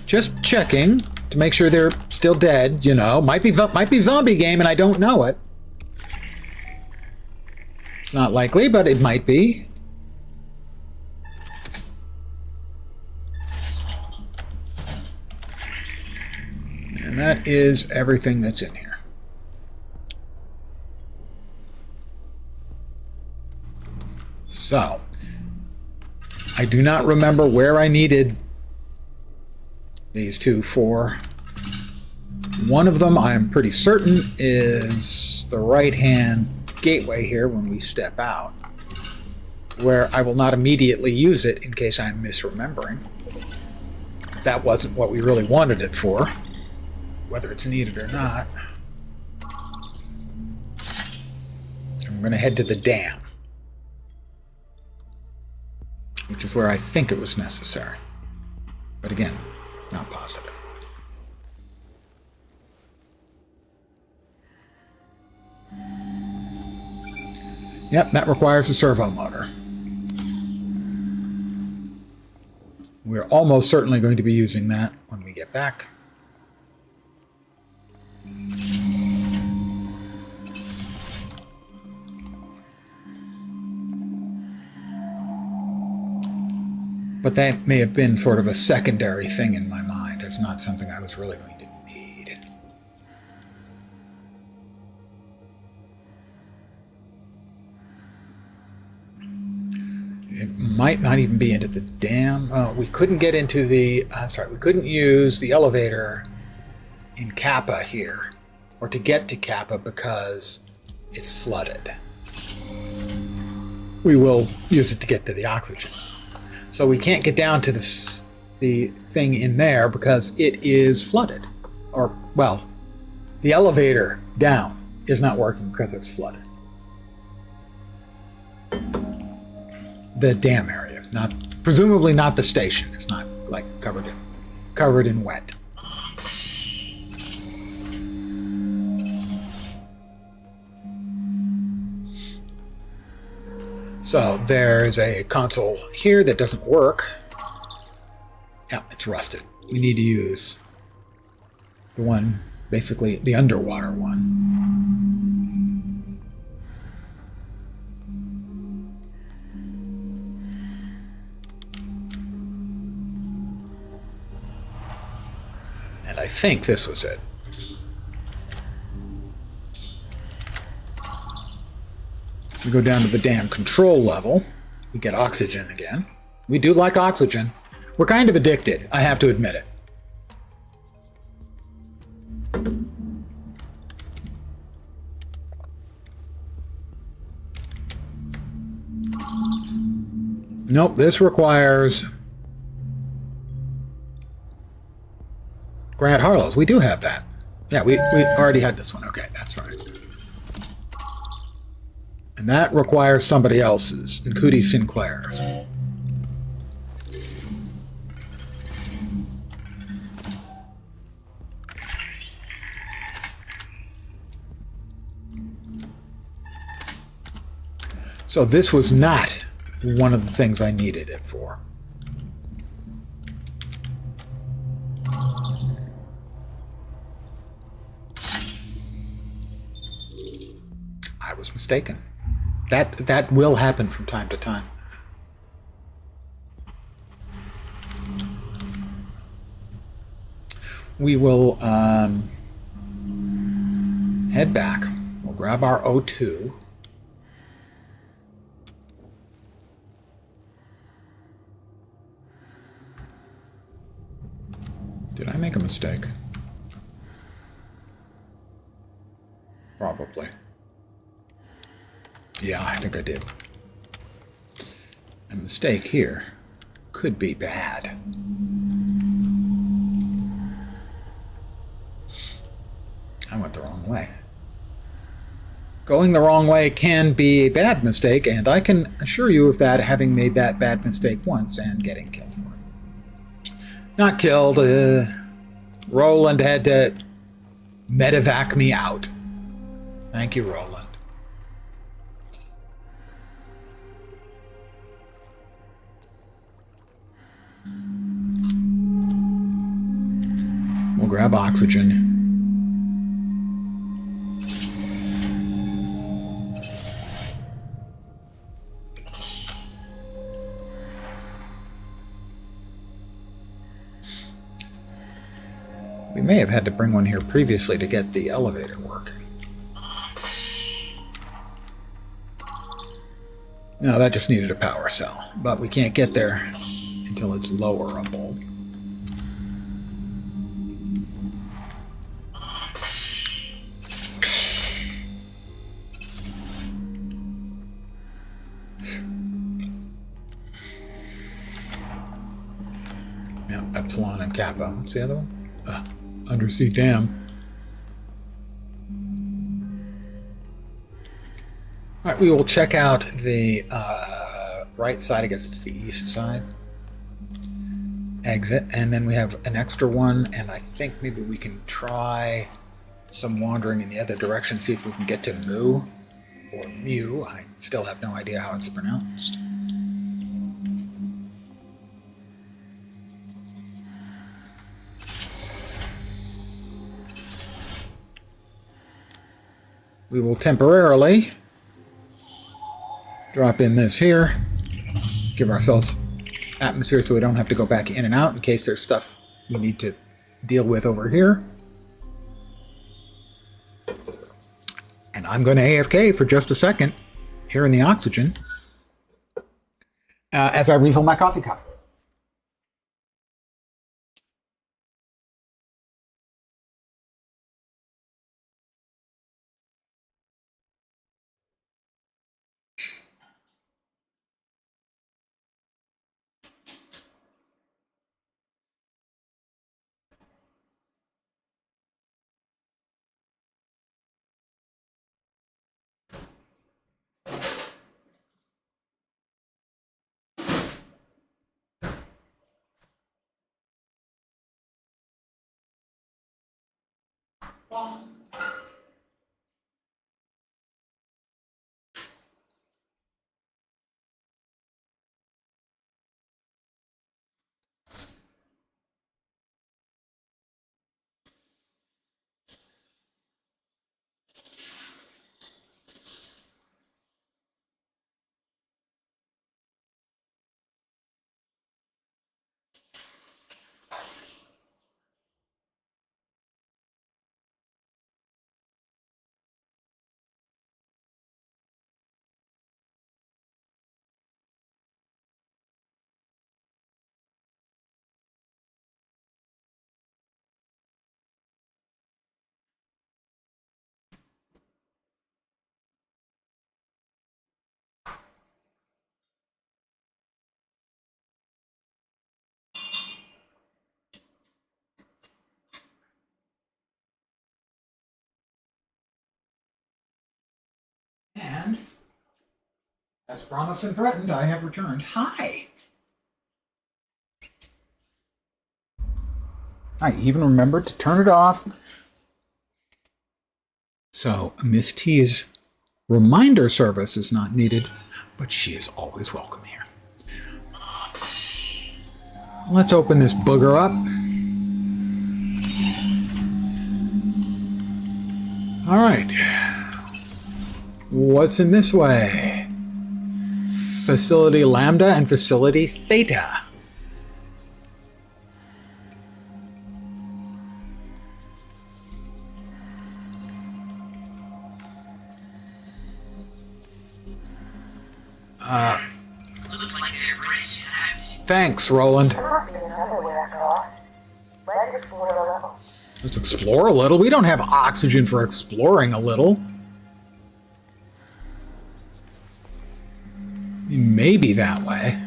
Just checking to make sure they're still dead, you know. Might be zombie game and I don't know it. It's not likely, but it might be. And that is everything that's in here. So, I do not remember where I needed these two for. One of them, I'm pretty certain, is the right-hand gateway here when we step out, where I will not immediately use it in case I'm misremembering. That wasn't what we really wanted it for, whether it's needed or not. I'm going to head to the dam, which is where I think it was necessary. But again, not positive. Yep, that requires a servo motor. We're almost certainly going to be using that when we get back. But that may have been sort of a secondary thing in my mind. It's not something I was really going to need. It might not even be into the dam. We couldn't get into the... that's right, we couldn't use the elevator in Kappa here, or to get to Kappa, because it's flooded. We will use it to get to the oxygen. So we can't get down to the thing in there because it is flooded. Or, well, the elevator down is not working because it's flooded. The dam area, presumably not the station. It's not like covered in wet. So there's a console here that doesn't work. Yeah, it's rusted. We need to use the one, basically the underwater one. And I think this was it. We go down to the dam control level. We get oxygen again. We do like oxygen. We're kind of addicted, I have to admit it. Nope, this requires Grant Harlow's. We do have that. Yeah, we already had this one. Okay, that's right. And that requires somebody else's, Cootie Sinclair's. So this was not one of the things I needed it for. I was mistaken. That will happen from time to time. We will head back. We'll grab our O2. Did I make a mistake? Probably. Yeah, I think I did. A mistake here could be bad. I went the wrong way. Going the wrong way can be a bad mistake, and I can assure you of that, having made that bad mistake once and getting killed for it. Not killed. Roland had to medevac me out. Thank you, Roland. We'll grab oxygen. We may have had to bring one here previously to get the elevator working. No, that just needed a power cell, but we can't get there until it's lowerable. Yeah, Epsilon and Kappa. What's the other one? Undersea dam. All right, we will check out the right side. I guess it's the east side. Exit, and then we have an extra one, and I think maybe we can try some wandering in the other direction, see if we can get to Mu or Mu. I still have no idea how it's pronounced. We will temporarily drop in this here, give ourselves atmosphere so we don't have to go back in and out in case there's stuff we need to deal with over here. And I'm going to AFK for just a second here in the oxygen as I refill my coffee cup. And, as promised and threatened, I have returned. Hi! I even remembered to turn it off. So, Miss T's reminder service is not needed, but she is always welcome here. Let's open this booger up. All right. What's in this way? Facility Lambda and Facility Theta.
Looks like their bridge is out.
Thanks, Roland.
There must be another way across. Let's explore the level.
Let's explore a little. We don't have oxygen for exploring a little. Maybe that way.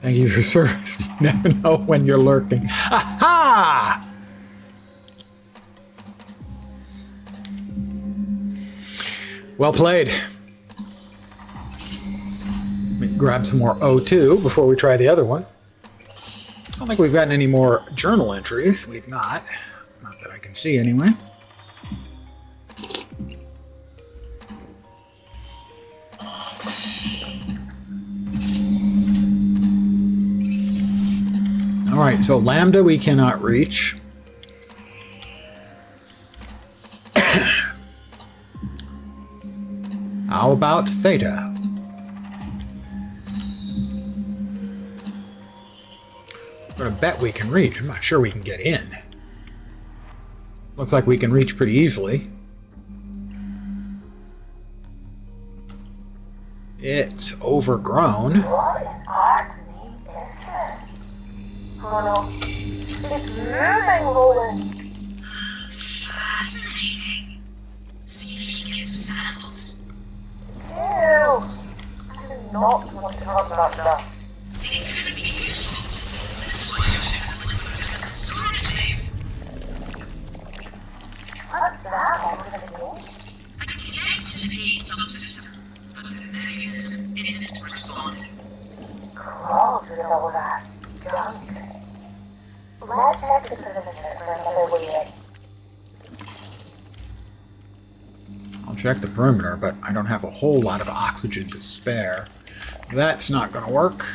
Thank you for your service. You never know when you're lurking. Ha-ha! Well played. Let me grab some more O2 before we try the other one. I don't think we've gotten any more journal entries. We've not. Not that I can see anyway. All right, so Lambda we cannot reach. How about Theta? gonna bet we can reach. I'm not sure we can get in. Looks like we can reach pretty easily. It's overgrown.
What in God's name is this? Oh no. It's moving, Roland.
Fascinating. See if you can get some samples.
Ew. I do not want to talk about stuff.
It could be useful. This is why your second liquid is conservative.
What's that over the game?
I can activate subsystem, but the mechanism isn't responding.
Crawl through all that gunk. Let's check the perimeter for another way in.
I'll check the perimeter, but I don't have a whole lot of oxygen to spare. That's not going to work.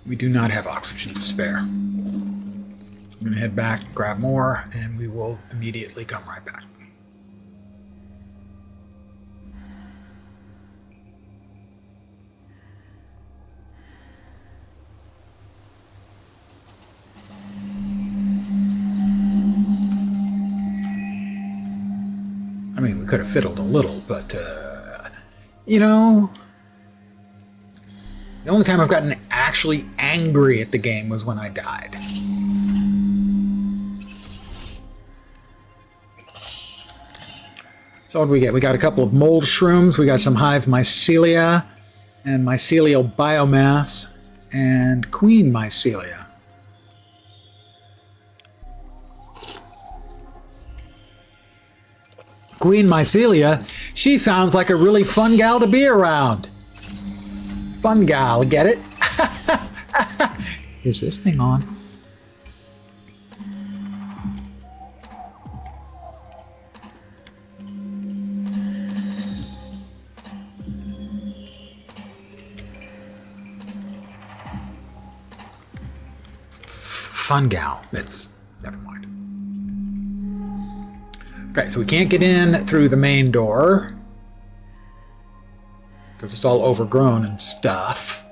We do not have oxygen to spare. I'm going to head back, grab more, and we will immediately come right back. I mean, we could have fiddled a little, but, you know, the only time I've gotten actually angry at the game was when I died. So what do we get? We got a couple of mold shrooms, we got some hive mycelia, and mycelial biomass, and queen mycelia. Queen Mycelia, she sounds like a really fun gal to be around. Fun gal, get it? Is this thing on? Fun gal. It's never mind. Okay, so we can't get in through the main door because it's all overgrown and stuff.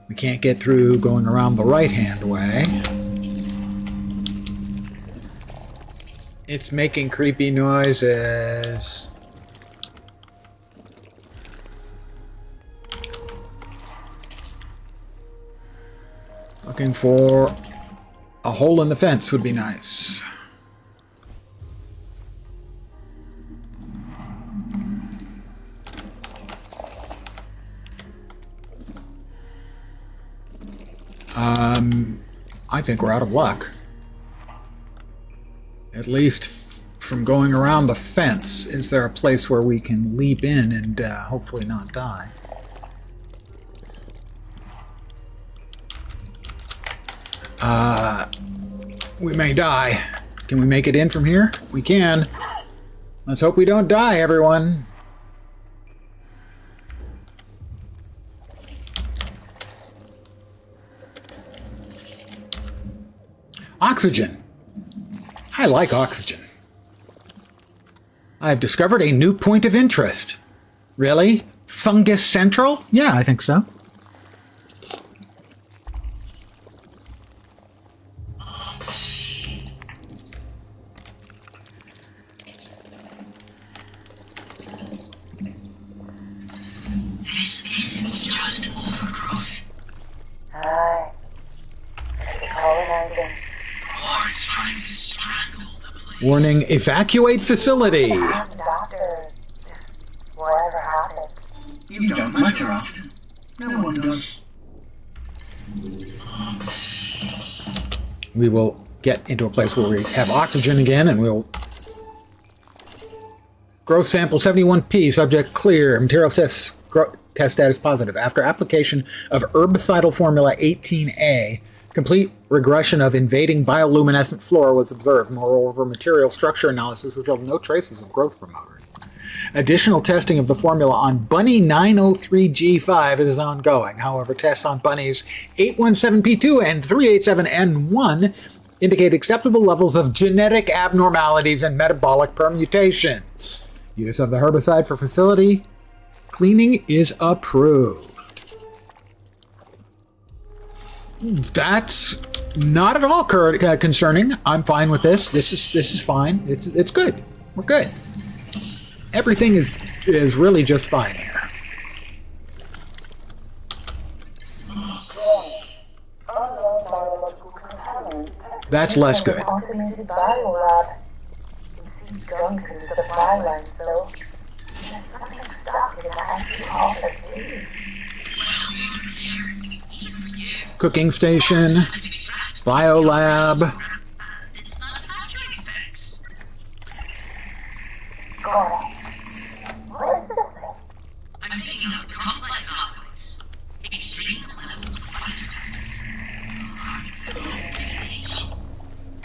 We can't get through going around the right-hand way. It's making creepy noises. Looking for a hole in the fence would be nice. I think we're out of luck. At least from going around the fence. Is there a place where we can leap in and hopefully not die? We may die. Can we make it in from here? We can. Let's hope we don't die, everyone. Oxygen. I like oxygen. I've discovered a new point of interest. Really? Fungus Central? Yeah, I think so.
This isn't just overgrowth.
Aye. It's colonizing.
Or it's trying to strangle the place.
Warning, evacuate facility.
Doctor, whatever happened.
You don't matter often. No one does.
We will get into a place where we have oxygen again, and we'll... Growth sample 71P, subject clear. Materials test status positive. After application of herbicidal formula 18A, complete regression of invading bioluminescent flora was observed. Moreover, material structure analysis revealed no traces of growth promoter. Additional testing of the formula on Bunny 903G5 is ongoing. However, tests on Bunnies 817P2 and 387N1 indicate acceptable levels of genetic abnormalities and metabolic permutations. Use of the herbicide for facility cleaning is approved. That's not at all concerning. I'm fine with this. This is fine. It's good. We're good. Everything is really just fine here. That's less good.
Automated biolab. You can see gunk under the byline, so there's something stuck in the empty hopper too.
Cooking station, biolab.
It's manufacturing specs.
Got it. What is this thing?
I'm picking up complex alloys, extreme levels of fighter tests.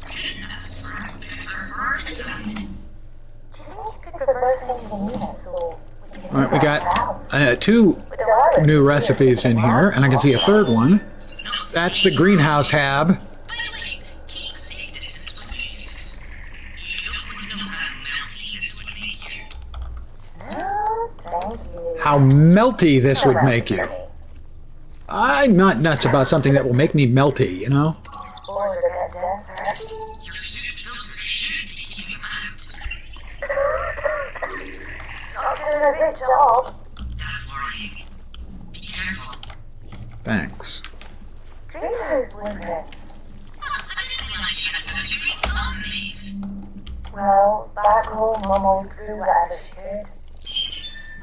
Couldn't ask for a better artifact.
Do you think you could reverse engineer it so we can
All right, we got
house?
2 new recipes in here, and I can see a third one. That's the greenhouse hab.
By the way, keep saying that isn't what we use. You don't want to know how melty this would make you.
No, thank you.
How melty this would make you. I'm not nuts about something that will make me melty, you know?
Spores are getting denser.
Your suit filter should be keeping them out.
Not doing a great job.
That's worrying. Be careful.
Thanks.
Greenhouse blueprints.
I didn't realize you had such a great thumb, Dave.
Well, back home, Mum always grew whatever she could.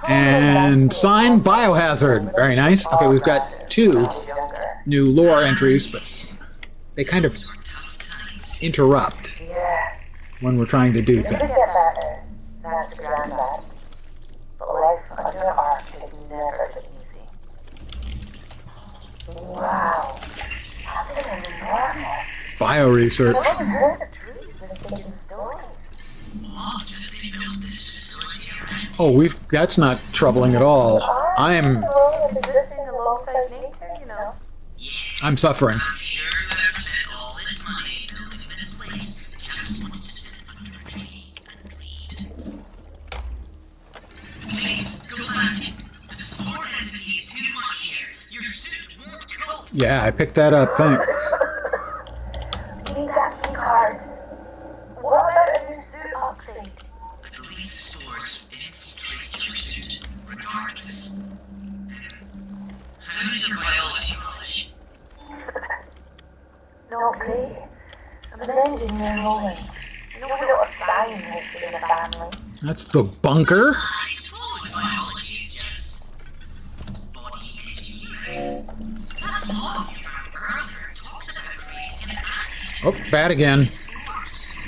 And signed biohazard. Very nice. Okay, we've got 2 new lore entries, but they kind of interrupt
Yeah,
when we're trying to do
it could
things.
get better. That's granddad. But life under an arc is never easy. Wow. That thing is enormous.
Bio-research.
I haven't heard the trees been taking stories.
What did they build this facility around?
Oh, that's not troubling at all. I'm
Existing alongside nature, you know.
I'm suffering.
I'm sure whoever spent all this money building this place just wanted to sit under a tree and read. Wait, go back. The spore density is too much here. Your suit won't cope.
Yeah, I picked that up. Thanks.
We need that key card. What about a new suit update?
I believe the spores infiltrate your suit, regardless. How's your biology knowledge?
Not great. I'm an engineer, Roland. I know we don't have scientists in the family.
That's the bunker.
I suppose biology is just body engineering. That log you found earlier talks about creating an antigen.
Oh, bad again.
Source.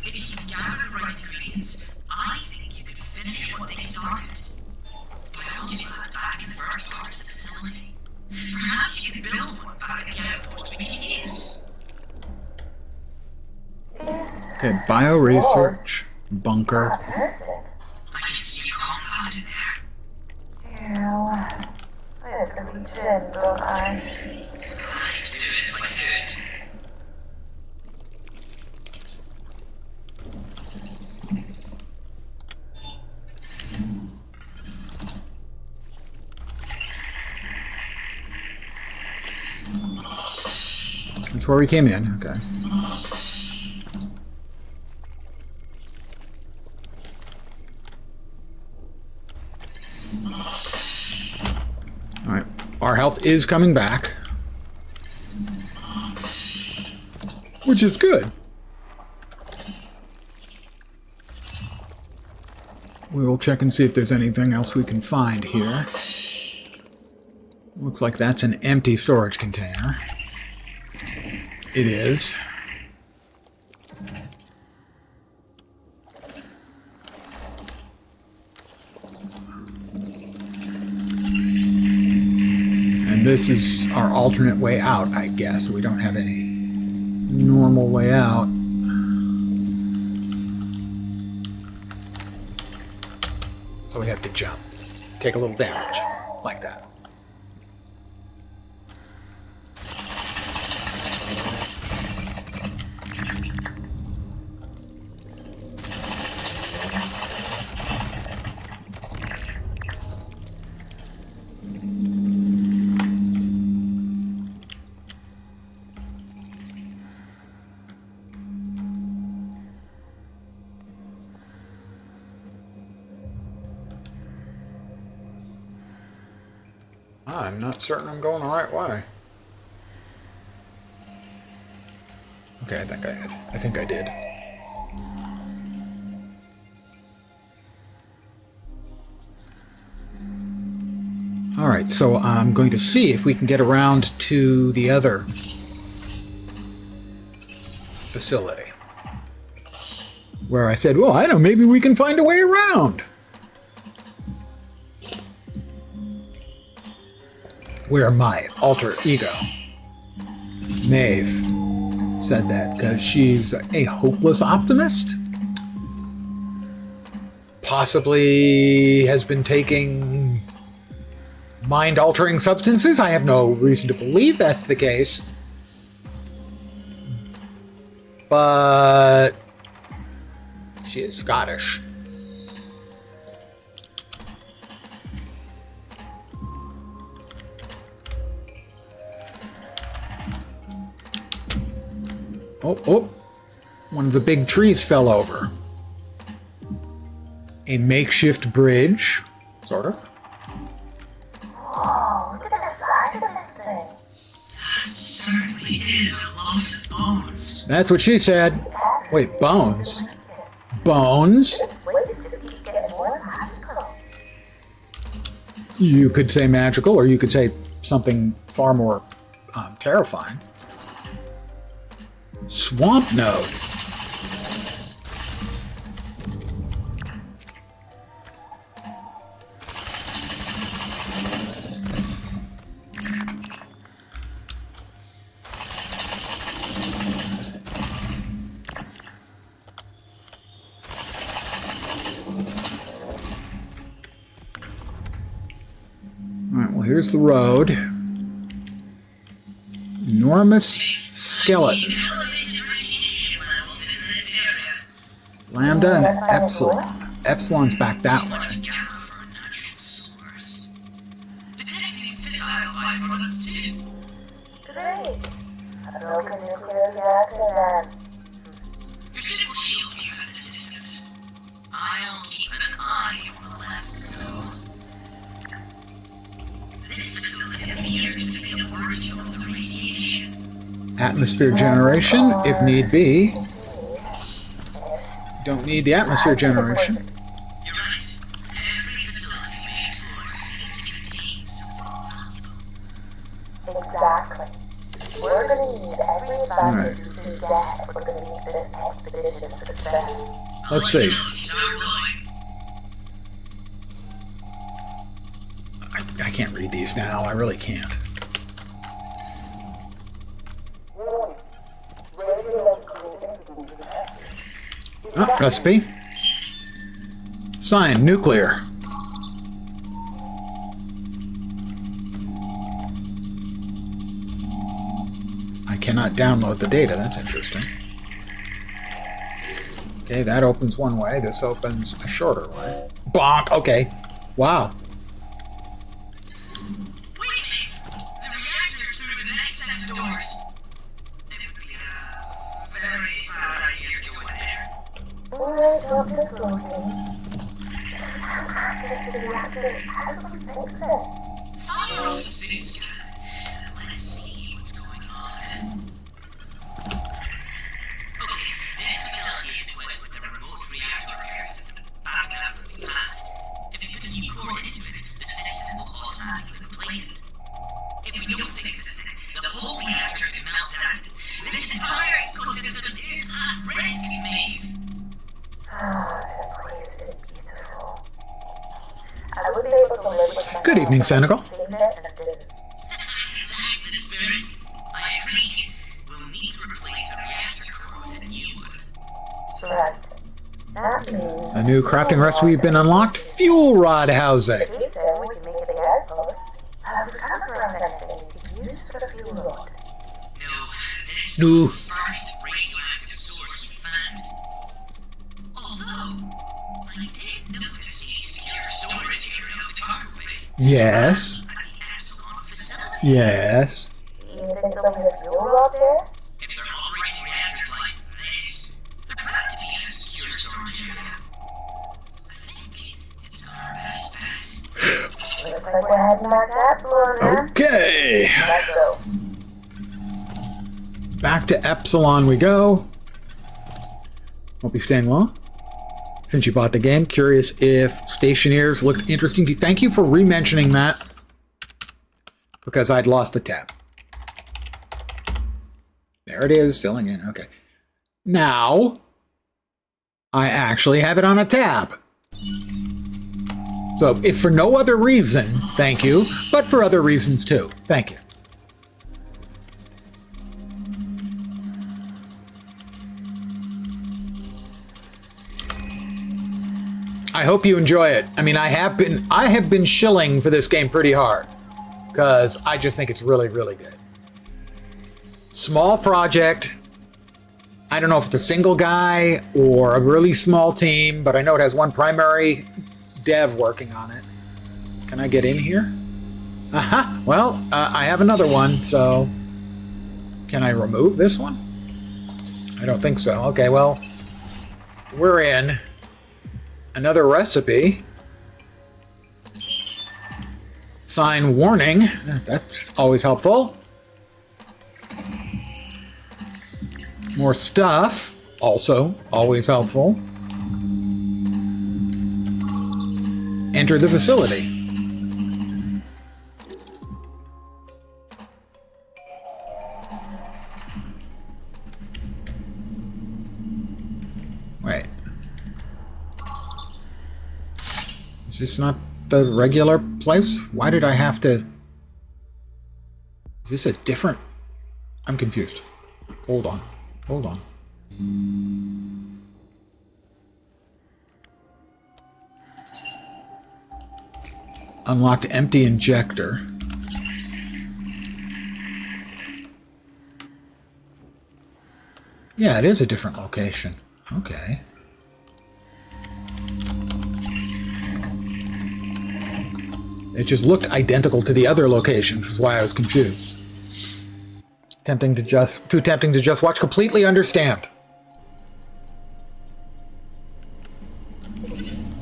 If you can gather the right ingredients, I think you could finish what they started. Biology lab back in the first part of the facility. Perhaps you could build one back in the outpost we can use.
Is
Okay, bio-research, bunker.
a person?
I can see combat in there.
Yeah, I have to reach in, don't I?
I'd do it if I could.
That's where we came in. Okay. All right. Our health is coming back, which is good. We will check and see if there's anything else we can find here. Looks like that's an empty storage container. It is. And this is our alternate way out, I guess. We don't have any normal way out. So we have to jump. Take a little damage. Like that. I'm not certain I'm going the right way. Okay, I think I did. I think I did. Alright, so I'm going to see if we can get around to the other facility. Where I said, well, I don't know, maybe we can find a way around. Where my alter ego, Maeve, said that because she's a hopeless optimist. Possibly has been taking mind-altering substances. I have no reason to believe that's the case. But she is Scottish. Oh, one of the big trees fell over. A makeshift bridge, sort of.
Whoa, look at the size of this thing.
That certainly is a lot of bones.
That's what she said. Wait, bones? Bones?
This place just keeps getting more magical.
You could say magical, or you could say something far more terrifying. Swamp node. Alright, well, here's the road. Enormous skeleton. Lambda and Epsilon. Epsilon's back that way.
Great. A broken nuclear reactor then.
Your simple shield you at this distance. I'll keep an eye on the left, so. This facility appears to be the origin of the radiation.
Atmosphere generation, if need be. Don't need the atmosphere generation.
You're right. Every facility we explore seems to contain something valuable.
Exactly. We're gonna need every advantage we can get if we're gonna make this expedition a success.
Let's see. I can't read these now. I really can't. Oh, recipe. Sign, nuclear. I cannot download the data. That's interesting. Okay, that opens one way. This opens a shorter way. Bonk! Okay. Wow.
The reactor's through the next set of doors. It would be a very bad idea to go in there.
Alright, Dr. Floating. Access to the reactor. How do we fix it?
Fire off the suit scan. Let's see what's going on. Okay, this facility is equipped with a remote reactor repair system. Back up really fast. If you put a new core into it, the system will automatically replace it. If we don't fix this thing, the whole reactor can melt down. This entire ecosystem is at risk, Maeve.
Ah, this place is beautiful. I would be able to live with my
Good evening, Senegal.
Saved it and it didn't.
That's the spirit. I agree. We'll need to replace the reactor core with a new one.
Right. That means
A new crafting recipe been unlocked. Fuel rod housing.
he said we can make it the outpost. Have we come across anything we can use for the fuel rod?
No, this
No.
was the first radioactive source we found. Although, I did notice a secure storage area on the carway.
Yes.
At the Epsilon facility.
Yes.
You think they'll leave a fuel rod there?
If they're operating reactors like this, they're bound to be in a secure storage area. I think it's our best bet.
Looks like we're heading back to Epsilon, huh?
Okay.
Let's go.
Back to Epsilon we go. Hope you're staying well. Since you bought the game, curious if Stationeers looked interesting to you. Thank you for re-mentioning that, because I'd lost the tab. There it is, filling in. Okay. Now, I actually have it on a tab. So, if for no other reason, thank you, but for other reasons too. Thank you. I hope you enjoy it. I mean, I have been shilling for this game pretty hard, because I just think it's really, really good. Small project. I don't know if it's a single guy or a really small team, but I know it has one primary dev working on it. Can I get in here? Aha! Well, I have another one, so... Can I remove this one? I don't think so. Okay, well, we're in. Another recipe. Sign warning. That's always helpful. More stuff. Also always helpful. Enter the facility. Wait. Is this not the regular place? Why did I have to... Is this a different... I'm confused. Hold on. Hold on. Unlocked empty injector. Yeah, it is a different location. Okay. It just looked identical to the other location, which is why I was confused. Too tempting to just watch. Completely understand.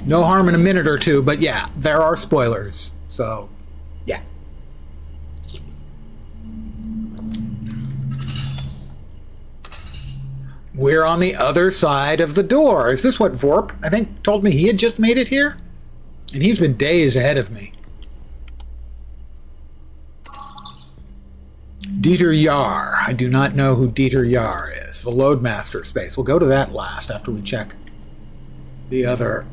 No harm in a minute or two, but yeah, there are spoilers. So, yeah. We're on the other side of the door. Is this what Vorp, I think, told me he had just made it here? And he's been days ahead of me. Dieter Yar. I do not know who Dieter Yar is. The Loadmaster space. We'll go to that last after we check the other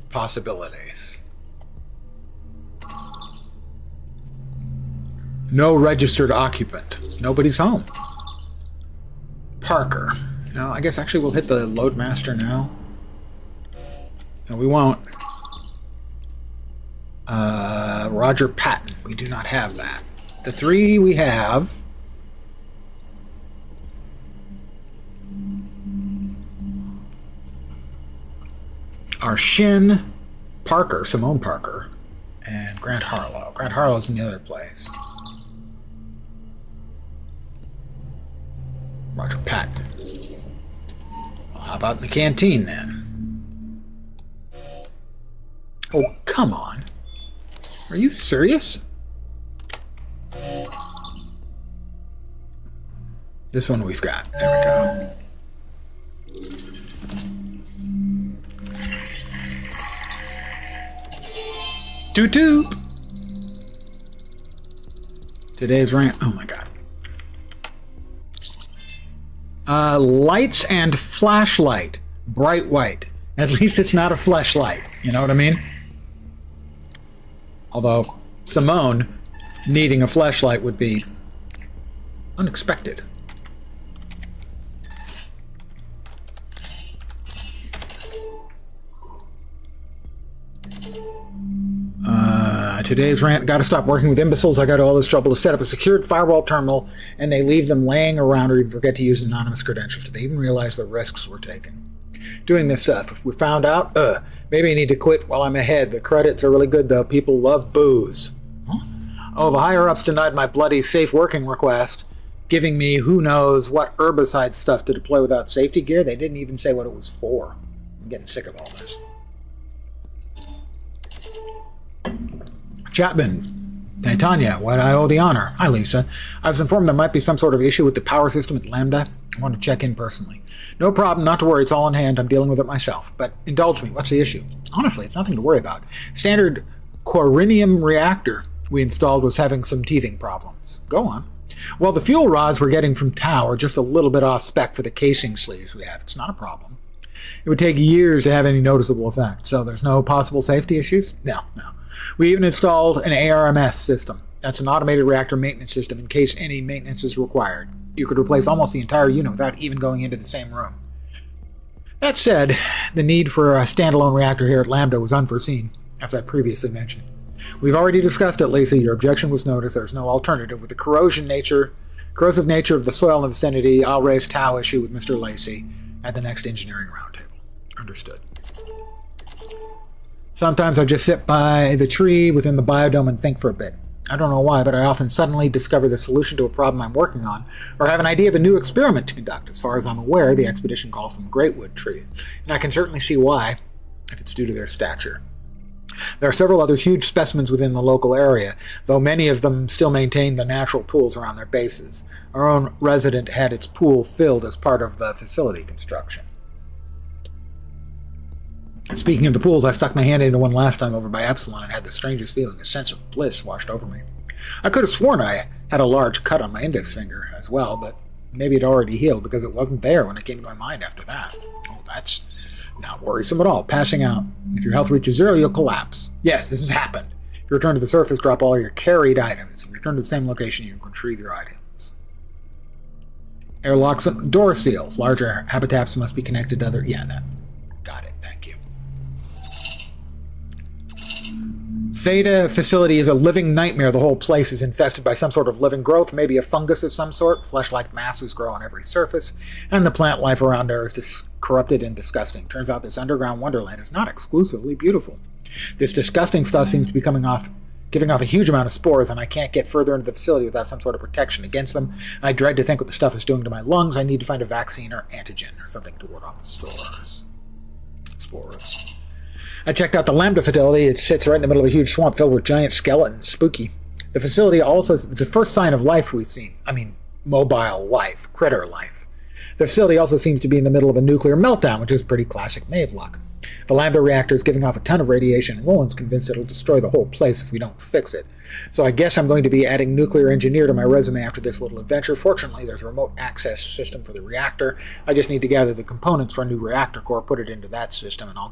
possibilities. No registered occupant. Nobody's home. Parker. No, I guess actually we'll hit the Loadmaster now. No, we won't. Roger Patton. We do not have that. The three we have are Shin, Parker, Simone Parker, and Grant Harlow. Grant Harlow's in the other place. Roger Patton. Well, how about in the canteen then? Oh, come on. Are you serious? This one we've got. There we go. Toot toot! Today's rant. Oh my god. Lights and flashlight. Bright white. At least it's not a fleshlight. You know what I mean? Although, Simone needing a flashlight would be unexpected. Today's rant, gotta stop working with imbeciles. I got all this trouble to set up a secured firewall terminal, and they leave them laying around or even forget to use anonymous credentials. Do they even realize the risks we're taking? Doing this stuff. If we found out, maybe I need to quit while I'm ahead. The credits are really good, though. People love booze. Huh? Oh, the higher-ups denied my bloody safe working request, giving me who knows what herbicide stuff to deploy without safety gear. They didn't even say what it was for. I'm getting sick of all this. Chapman. Hey, Tanya, what I owe the honor. Hi, Lisa. I was informed there might be some sort of issue with the power system at Lambda. I want to check in personally. No problem, not to worry, it's all in hand. I'm dealing with it myself. But indulge me, what's the issue? Honestly, it's nothing to worry about. Standard quarinium reactor we installed was having some teething problems. Go on. Well, the fuel rods we're getting from Tau are just a little bit off spec for the casing sleeves we have. It's not a problem. It would take years to have any noticeable effect. So there's no possible safety issues? No. We even installed an ARMS system. That's an automated reactor maintenance system in case any maintenance is required. You could replace almost the entire unit without even going into the same room. That said, the need for a standalone reactor here at Lambda was unforeseen, as I previously mentioned. We've already discussed it, Lisa. Your objection was noticed. There's no alternative. With the corrosive nature of the soil in the vicinity, I'll raise Tau issue with Mr. Lacey at the next engineering roundtable. Understood. Sometimes I just sit by the tree within the biodome and think for a bit. I don't know why, but I often suddenly discover the solution to a problem I'm working on, or have an idea of a new experiment to conduct. As far as I'm aware, the expedition calls them greatwood trees, and I can certainly see why, if it's due to their stature. There are several other huge specimens within the local area, though many of them still maintain the natural pools around their bases. Our own resident had its pool filled as part of the facility construction. Speaking of the pools, I stuck my hand into one last time over by Epsilon and had the strangest feeling, a sense of bliss washed over me. I could have sworn I had a large cut on my index finger as well, but maybe it already healed because it wasn't there when it came to my mind after that. Oh, that's not worrisome at all. Passing out. If your health reaches 0, you'll collapse. Yes, this has happened. If you return to the surface, drop all your carried items. If you return to the same location, you can retrieve your items. Airlocks and door seals. Larger habitats must be connected to other... Yeah, that... Got it. Thank you. Theta facility is a living nightmare. The whole place is infested by some sort of living growth, maybe a fungus of some sort. Flesh-like masses grow on every surface, and the plant life around there is corrupted and disgusting. Turns out this underground wonderland is not exclusively beautiful. This disgusting stuff seems to be giving off a huge amount of spores, and I can't get further into the facility without some sort of protection against them. I dread to think what the stuff is doing to my lungs. I need to find a vaccine or antigen or something to ward off the spores. I checked out the Lambda facility. It sits right in the middle of a huge swamp filled with giant skeletons. Spooky. The facility also is the first sign of life we've seen. I mean, mobile life, critter life. The facility also seems to be in the middle of a nuclear meltdown, which is pretty classic Maeve luck. The Lambda reactor is giving off a ton of radiation, and Roland's convinced it'll destroy the whole place if we don't fix it. So I guess I'm going to be adding nuclear engineer to my resume after this little adventure. Fortunately, there's a remote access system for the reactor. I just need to gather the components for a new reactor core, put it into that system, and it'll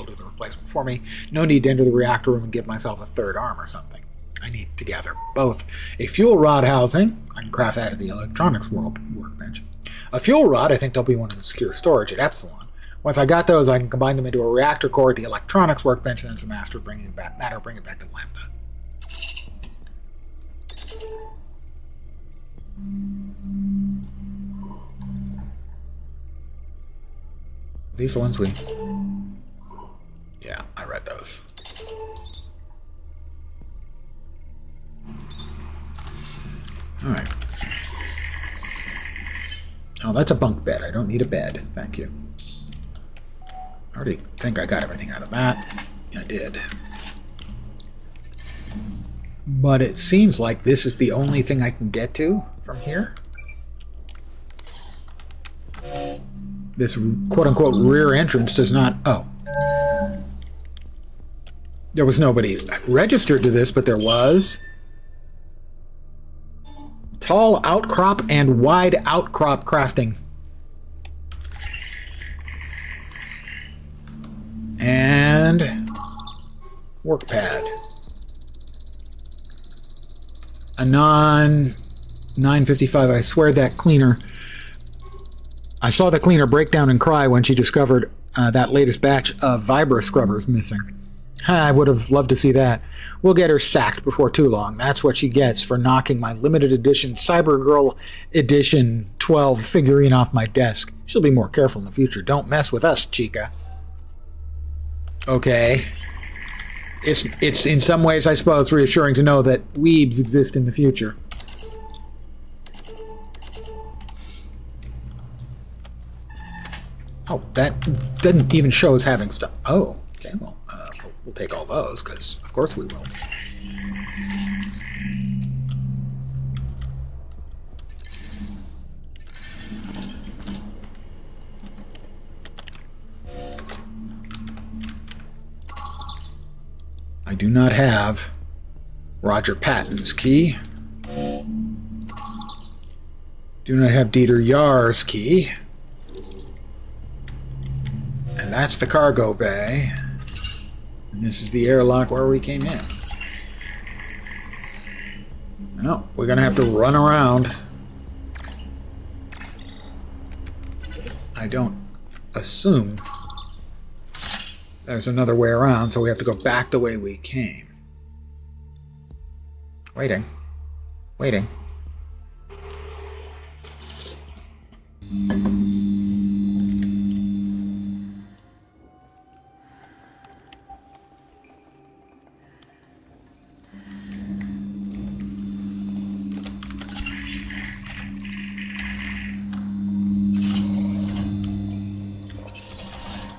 do the replacement for me. No need to enter the reactor room and give myself a third arm or something. I need to gather both a fuel rod housing. I can craft that at the electronics workbench. A fuel rod, I think there'll be one in the secure storage at Epsilon. Once I got those, I can combine them into a reactor core at the electronics workbench, and then some matter bring it back to Lambda. These are the ones we... Yeah, I read those. Alright. Oh, that's a bunk bed. I don't need a bed. Thank you. I already think I got everything out of that. I did. But it seems like this is the only thing I can get to from here. This quote-unquote rear entrance does not... Oh. There was nobody registered to this, but there was... Tall outcrop and wide outcrop crafting. And... work pad. A non-955. I swear that cleaner... I saw the cleaner break down and cry when she discovered that latest batch of Vibra scrubbers missing. I would have loved to see that. We'll get her sacked before too long. That's what she gets for knocking my limited edition Cybergirl Edition 12 figurine off my desk. She'll be more careful in the future. Don't mess with us, Chica. Okay. It's in some ways, I suppose, reassuring to know that weebs exist in the future. Oh, that doesn't even show as having stuff. Oh, okay, well, we'll take all those, because of course we will. do not have Roger Patton's key. Do not have Dieter Yar's key. And that's the cargo bay. And this is the airlock where we came in. Well, we're going to have to run around. I don't assume there's another way around, so we have to go back the way we came. Waiting. Waiting.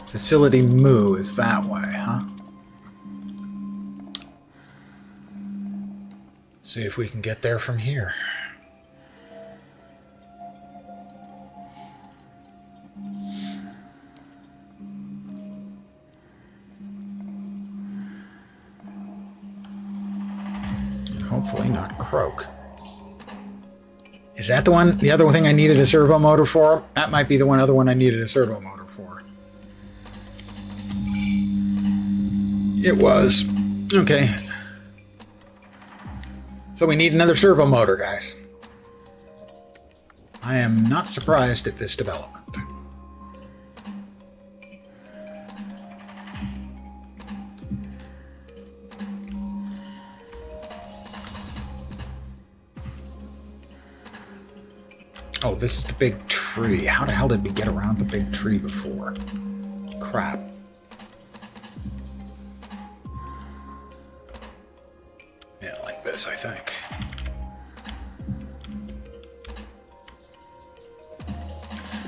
Facility Moo is that way, huh? See if we can get there from here. And hopefully not croak. Is that the one? The other thing I needed a servo motor for? That might be the other one I needed a servo motor for. It was. Okay. So we need another servo motor, guys. I am not surprised at this development. Oh, this is the big tree. How the hell did we get around the big tree before? Crap. I think.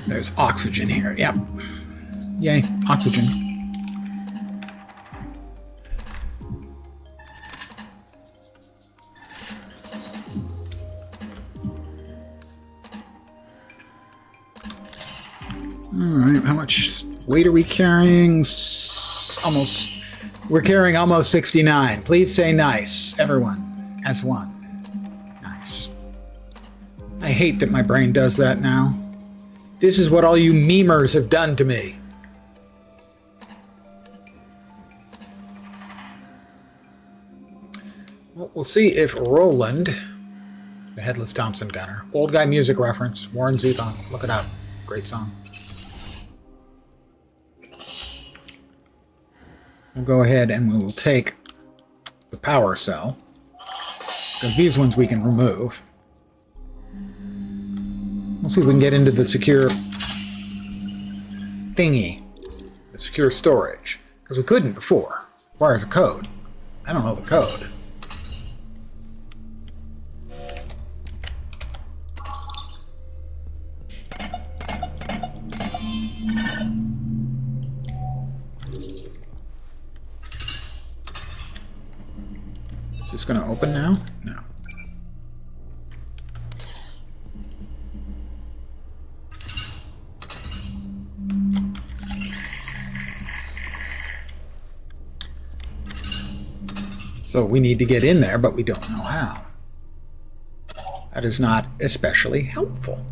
There's oxygen here. Yep. Yay, oxygen. Alright, how much weight are we carrying? Almost. We're carrying almost 69. Please say nice, everyone. As one. Nice. I hate that my brain does that now. This is what all you memers have done to me. Well, we'll see if Roland, the Headless Thompson Gunner, old guy music reference, Warren Zevon, look it up. Great song. We'll go ahead and we will take the power cell. Because these ones we can remove. We'll see if we can get into the secure thingy. The secure storage. Because we couldn't before. Requires a code. I don't know the code. Is this going to open now? No. So we need to get in there, but we don't know how. That is not especially helpful.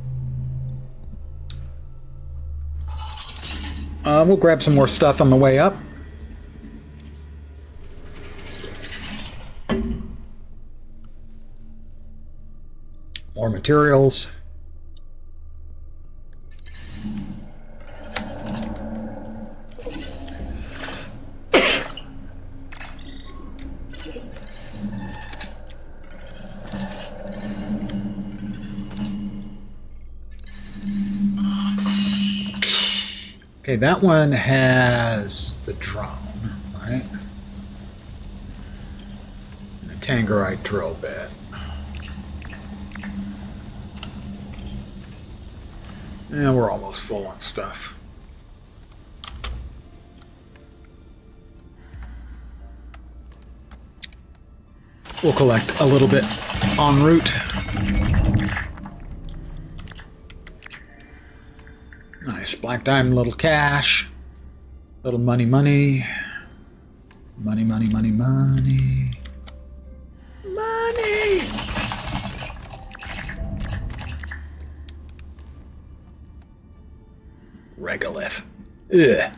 We'll grab some more stuff on the way up. More materials. Okay, that one has the drone, right? And the Tangerite drill bit. Yeah, we're almost full on stuff. We'll collect a little bit en route. Nice. Black diamond, little cash. Little money. Money, money, money, money. Money! Regolith. Ugh.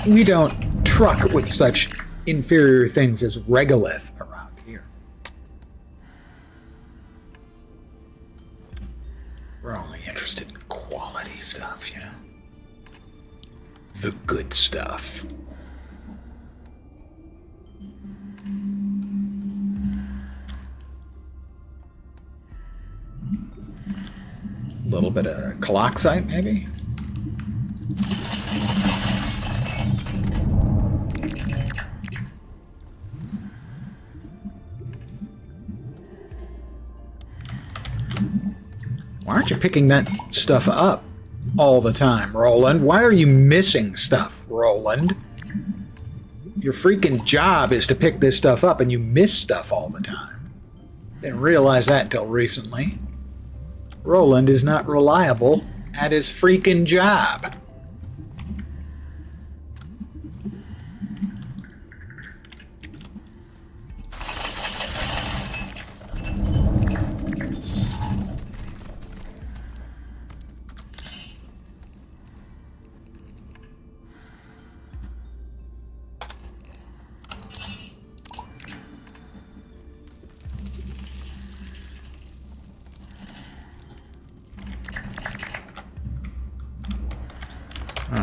We don't truck with such inferior things as regolith around here. We're only interested in quality stuff, you know? The good stuff. A little bit of caloxite, maybe? Why aren't you picking that stuff up all the time, Roland? Why are you missing stuff, Roland? Your freaking job is to pick this stuff up, and you miss stuff all the time. Didn't realize that until recently. Roland is not reliable at his freaking job.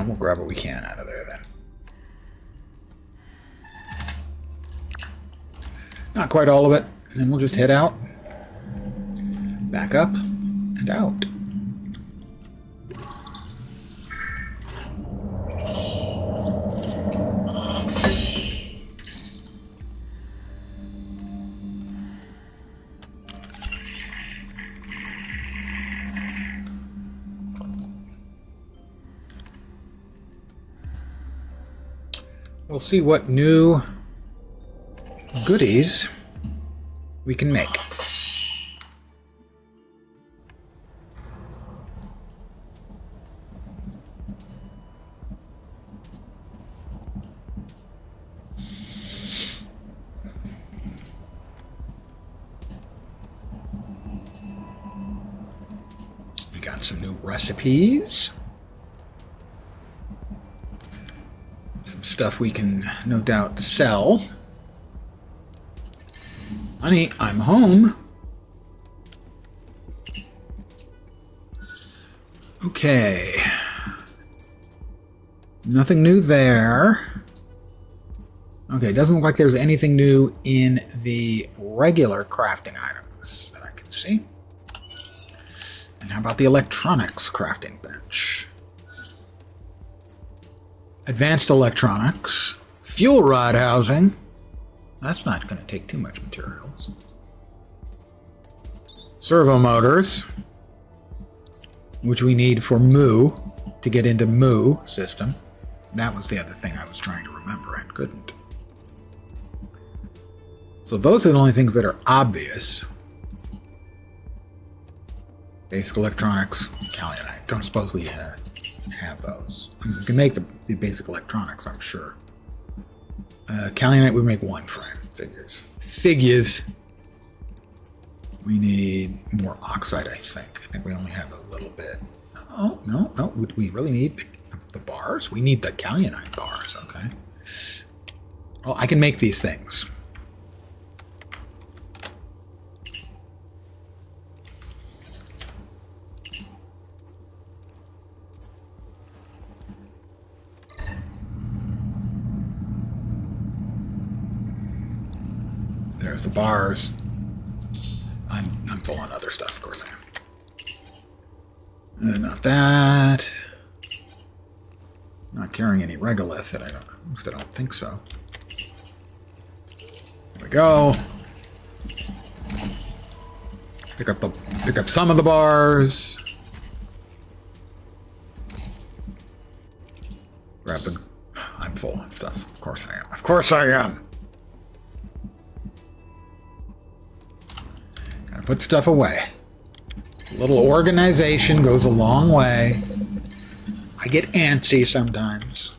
We'll grab what we can out of there then. Not quite all of it, and then we'll just head out, back up, and out. We'll see what new goodies we can make. We got some new recipes. Stuff we can no doubt sell. Honey, I'm home. Okay. Nothing new there. Okay, doesn't look like there's anything new in the regular crafting items that I can see. And how about the electronics crafting bench? Advanced electronics, fuel rod housing. That's not going to take too much materials. Servo motors, which we need for Moo to get into Moo system. That was the other thing I was trying to remember and couldn't. So those are the only things that are obvious. Basic electronics, Kaolianite. Don't suppose we have those. I mean, we can make the basic electronics, I'm sure. Kaolianite, we make one frame. Figures. We need more oxide, I think. I think we only have a little bit. Oh, no. We really need the bars? We need the Kaolianite bars, okay. Oh, I can make these things. There's the bars. I'm full on other stuff, of course I am. Not that. Not carrying any regolith that I don't think so. There we go. Pick up some of the bars. Grab the. I'm full on stuff. Of course I am. Of course I am. Gotta put stuff away. A little organization goes a long way. I get antsy sometimes.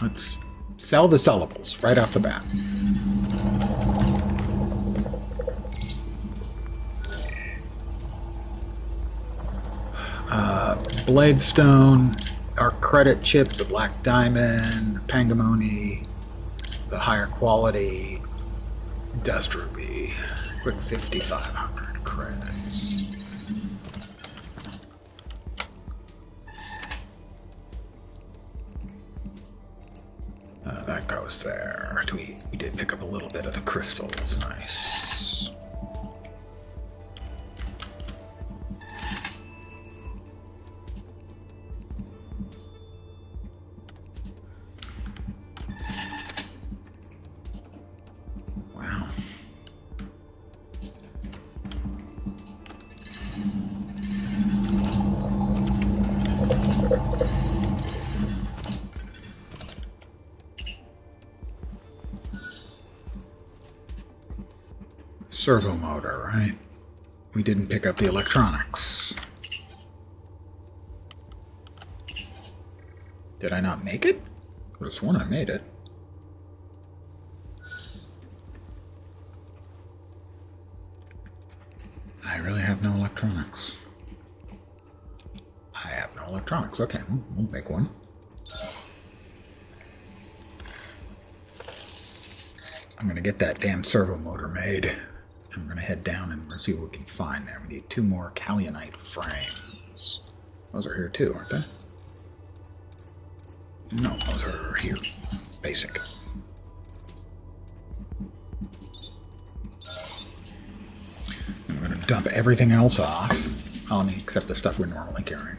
Let's sell the sellables right off the bat. Bladestone, our credit chip, the black diamond, pangamony, the higher quality dust ruby. Quick 5,500 credits. That goes there. We did pick up a little bit of the crystals. Nice. Wow. Servo motor, right? We didn't pick up the electronics. Did I not make it? I could have sworn I made it. I really have no electronics. I have no electronics. Okay, we'll make one. I'm gonna get that damn servo motor made. I'm going to head down and see what we can find there. We need 2 more Kaolianite frames. Those are here too, aren't they? No, those are here. Basic. I'm going to dump everything else off. I mean, except the stuff we're normally carrying.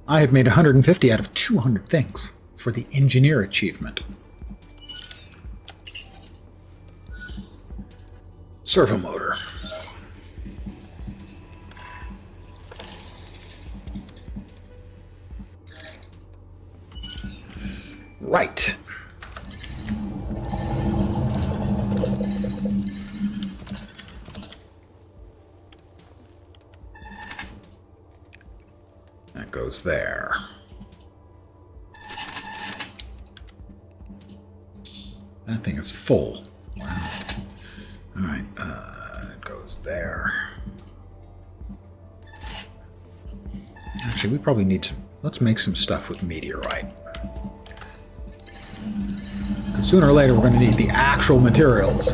I have made 150 out of 200 things for the engineer achievement. Servo motor. Right. That goes there. That thing is full. Wow. Alright, it goes there. Actually, we probably need some... Let's make some stuff with meteorite. Because sooner or later, we're going to need the actual materials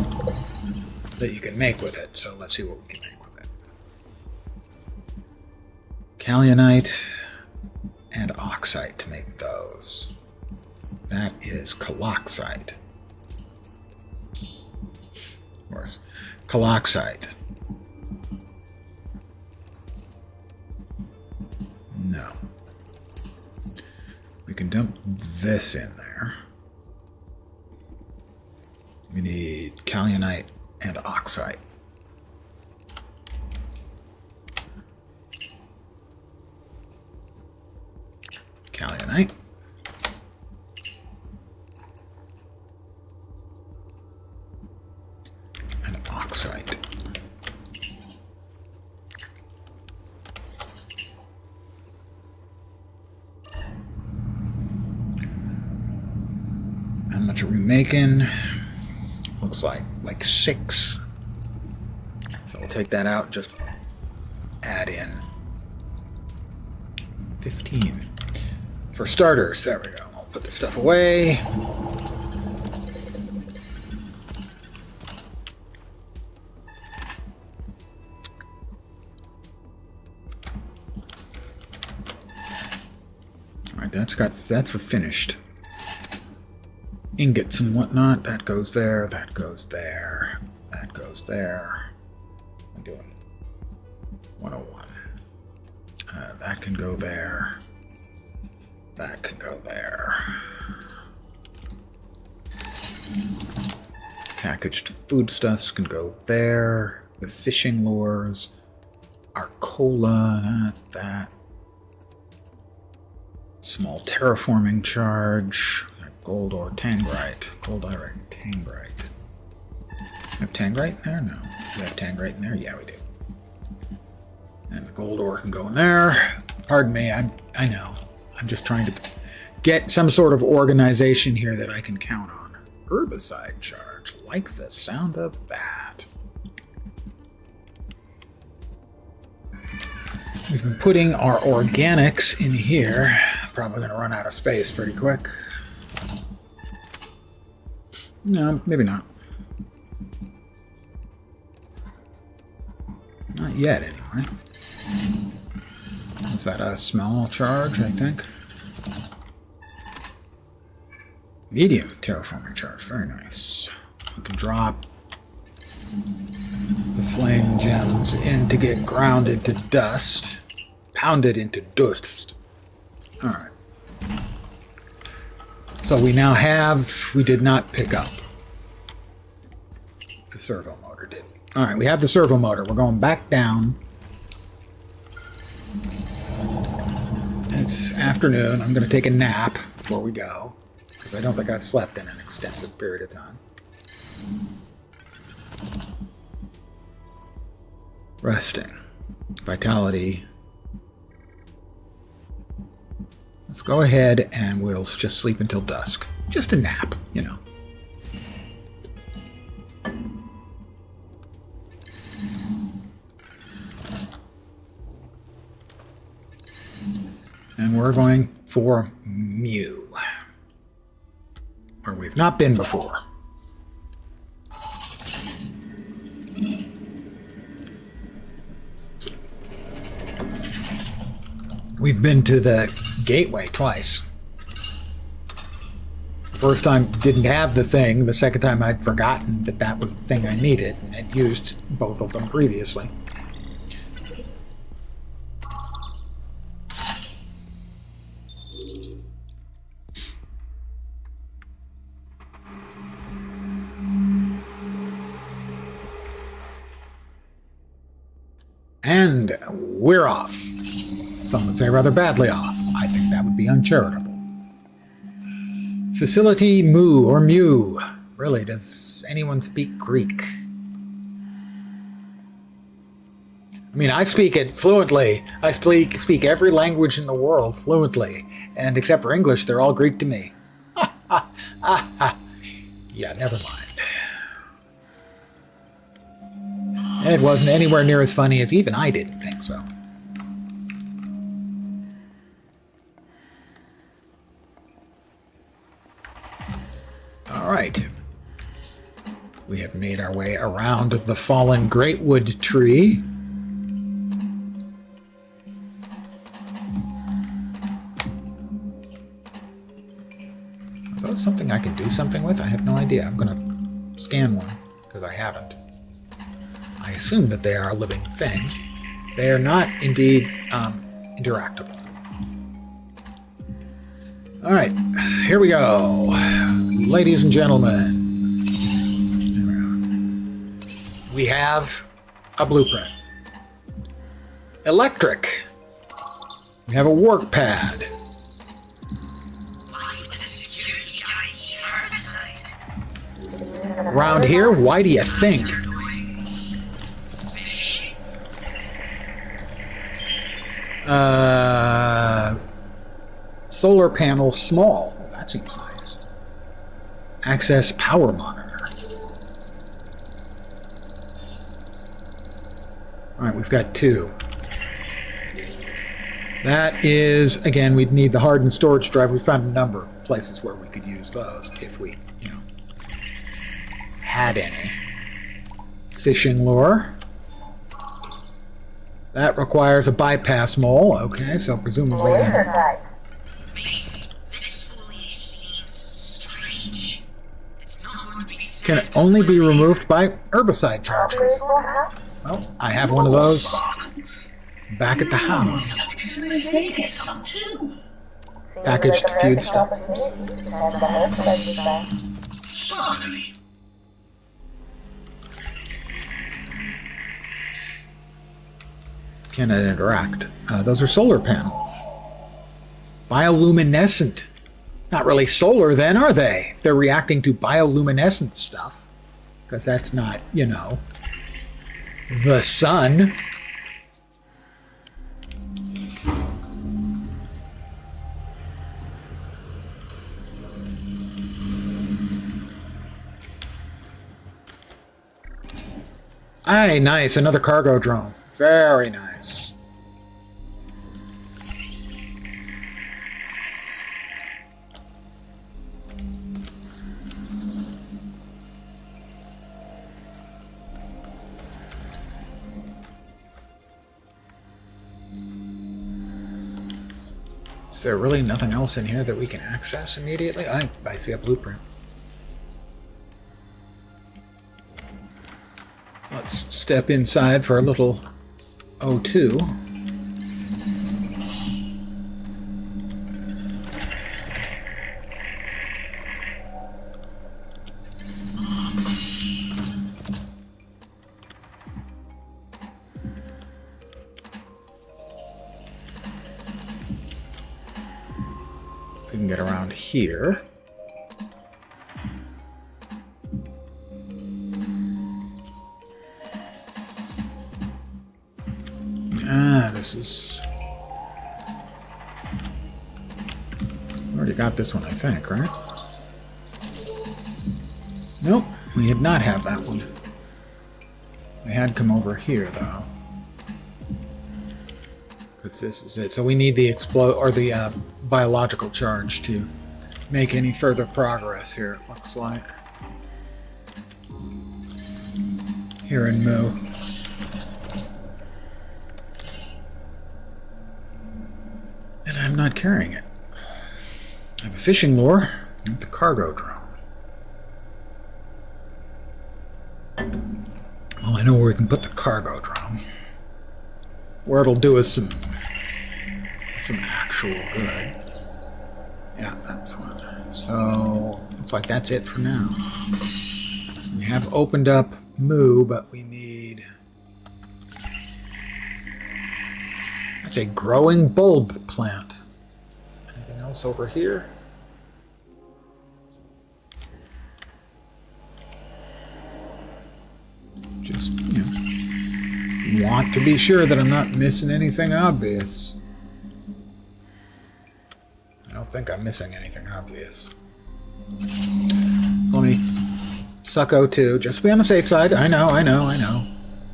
that you can make with it. So let's see what we can make with it. Kaolianite and oxide to make those. That is caloxite. Of course. Caloxite. No. We can dump this in there. We need Kaolianite and oxide. Kaolianite. And oxide. How much are we making? Looks like 6. So we'll take that out and just add in 15. For starters, there we go. I'll put this stuff away. Alright, that's for finished. Ingots and whatnot. That goes there, that goes there, that goes there. I'm doing 101. That can go there. That can go there. Packaged foodstuffs can go there. The fishing lures. Our cola, that. Small terraforming charge. Gold or tangrite. Gold iron, tangrite. We have tangrite in there? No. Do we have tangrite in there? Yeah, we do. And the gold ore can go in there. Pardon me, I know. I'm just trying to get some sort of organization here that I can count on. Herbicide charge. Like the sound of that. We've been putting our organics in here. Probably going to run out of space pretty quick. No, maybe not. Not yet, anyway. Is that a small charge, I think? Medium terraforming charge. Very nice. We can drop the flame gems in to get grounded to dust. Pounded into dust. Alright. So we now have... We did not pick up the servo motor, did we? Alright, we have the servo motor. We're going back down. It's afternoon. I'm going to take a nap before we go. Because I don't think I've slept in an extensive period of time. Resting. Vitality. Let's go ahead and we'll just sleep until dusk. Just a nap, you know. And we're going for Mew. Where we've not been before. We've been to the gateway twice. First time didn't have the thing. The second time I'd forgotten that that was the thing I needed and had used both of them previously. And we're off. Some would say rather badly off. I think that would be uncharitable. Facility Mu or Mew. Really, does anyone speak Greek? I mean, I speak it fluently. I speak every language in the world fluently. And except for English, they're all Greek to me. Yeah, never mind. It wasn't anywhere near as funny as even I didn't think so. All right. We have made our way around the fallen greatwood tree. Are those something I can do something with? I have no idea. I'm going to scan one because I haven't. I assume that they are a living thing. They are not indeed interactable. All right, here we go. Ladies and gentlemen, we have a blueprint. Electric. We have a work pad. Around here, why do you think? Solar panel small. Oh, that seems nice. Access power monitor. All right, we've got two. That is, again, we'd need the hardened storage drive. We found a number of places where we could use those if we, had any. Fishing lure. That requires a bypass mole. Okay, so presumably... Can it only be removed by herbicide charges? Well, I have one of those back at the house. Packaged food stuff.
Certainly.
Can it interact? Those are solar panels. Bioluminescent. Not really solar then, are they? If they're reacting to bioluminescent stuff. Because that's not, the sun. Aye, nice. Another cargo drone. Very nice. Is there really nothing else in here that we can access immediately? I see a blueprint. Let's step inside for a little O2. We can get around here. This is... We already got this one, I think, right? Nope, we did not have that one. We had come over here, though. Because this is it. So we need the biological charge to make any further progress here, it looks like. Here in Moo. And I'm not carrying it. I have a fishing lure and the cargo drone. Well, I know where we can put the cargo drone. Where it'll do us some actual good. Yeah, that's one. So, looks like that's it for now. We have opened up Moo, but we need... That's a growing bulb plant. Anything else over here? Just, you know, want to be sure that I'm not missing anything obvious. I don't think I'm missing anything obvious. Let me suck O2, just to be on the safe side. I know. I'm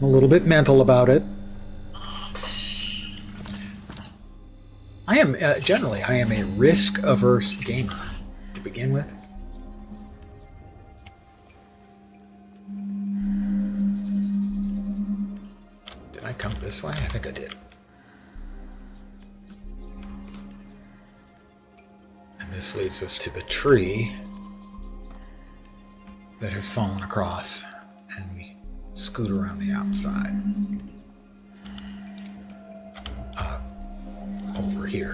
a little bit mental about it. I am, generally, I am a risk-averse gamer to begin with. Did I come this way? I think I did. And this leads us to the tree that has fallen across, and we scoot around the outside. Over here.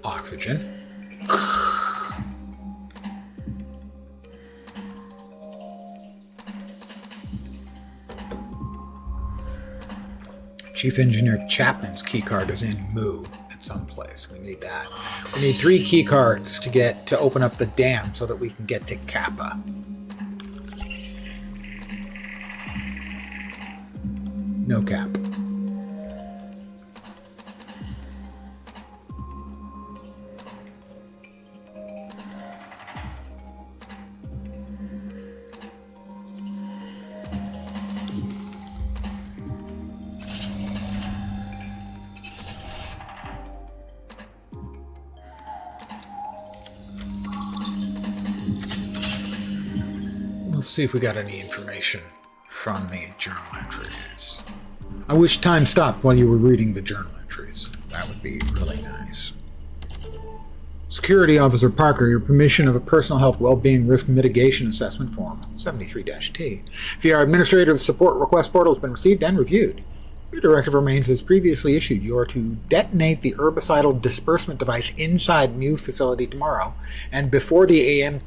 Oxygen. Chief Engineer Chapman's keycard is in Moo at some place. We need that. We need 3 keycards to open up the dam so that we can get to Kappa. No cap. Let's see if we got any information from the journal entries. I wish time stopped while you were reading the journal entries. That would be really nice. Security Officer Parker, your permission of a personal health well-being risk mitigation assessment form 73-T via our administrative support request portal has been received and reviewed. Your directive remains as previously issued. You are to detonate the herbicidal disbursement device inside Mew facility tomorrow and before the AM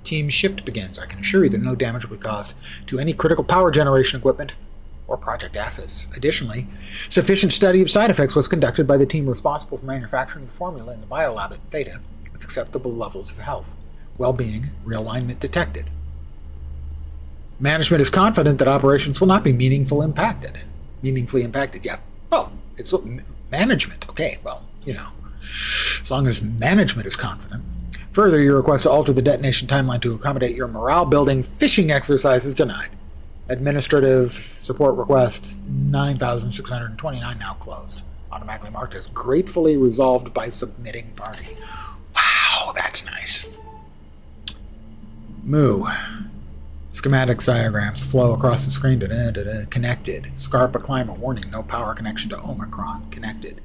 team shift begins. I can assure you that no damage will be caused to any critical power generation equipment or Project Aethus. Additionally, sufficient study of side effects was conducted by the team responsible for manufacturing the formula in the biolab at Theta with acceptable levels of health, well-being, realignment detected. Management is confident that operations will not be meaningfully impacted, yeah. Oh, it's management. Okay, well, as long as management is confident. Further, your request to alter the detonation timeline to accommodate your morale-building phishing exercise is denied. Administrative support requests 9,629 now closed. Automatically marked as gratefully resolved by submitting party. Wow, that's nice. Moo. Schematics diagrams flow across the screen. Connected. Scarpa climber. Warning. No power connection to Omicron. Connected.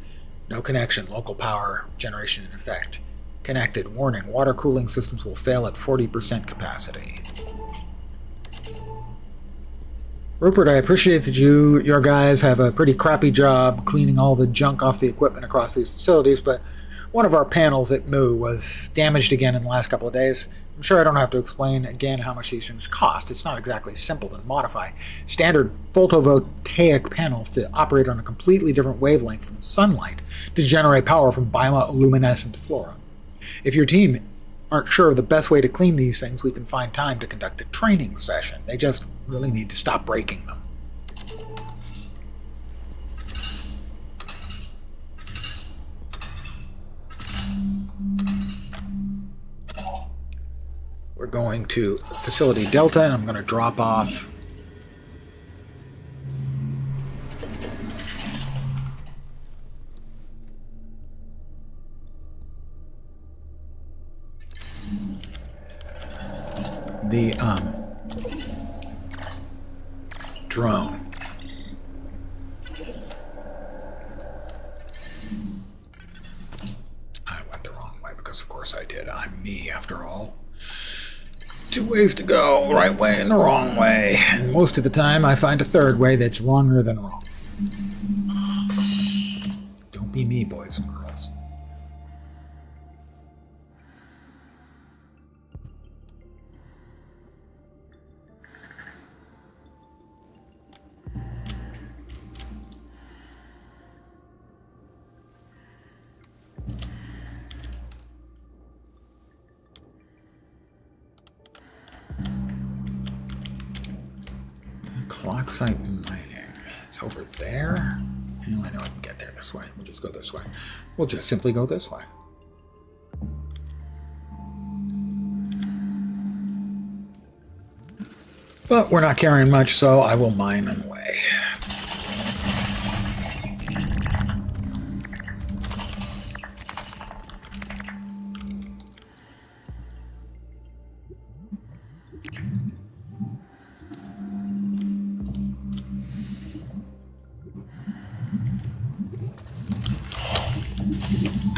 No connection. Local power generation in effect. Connected. Warning. Water cooling systems will fail at 40% capacity. Rupert, I appreciate that your guys have a pretty crappy job cleaning all the junk off the equipment across these facilities, but one of our panels at Moo was damaged again in the last couple of days. I'm sure I don't have to explain again how much these things cost. It's not exactly simple to modify standard photovoltaic panels to operate on a completely different wavelength from sunlight to generate power from bioluminescent flora. If your team aren't sure of the best way to clean these things, we can find time to conduct a training session. They just really need to stop breaking them. We're going to Facility Delta, and I'm going to drop off the drone. I went the wrong way because of course I did. I'm me after all. Two ways to go, right way and the wrong way. And most of the time I find a third way that's wronger than wrong. Don't be me, boys and girls. Clock site mining. It's over there. And I know I can get there this way. We'll just go this way. We'll just simply go this way. But we're not carrying much, so I will mine on the way.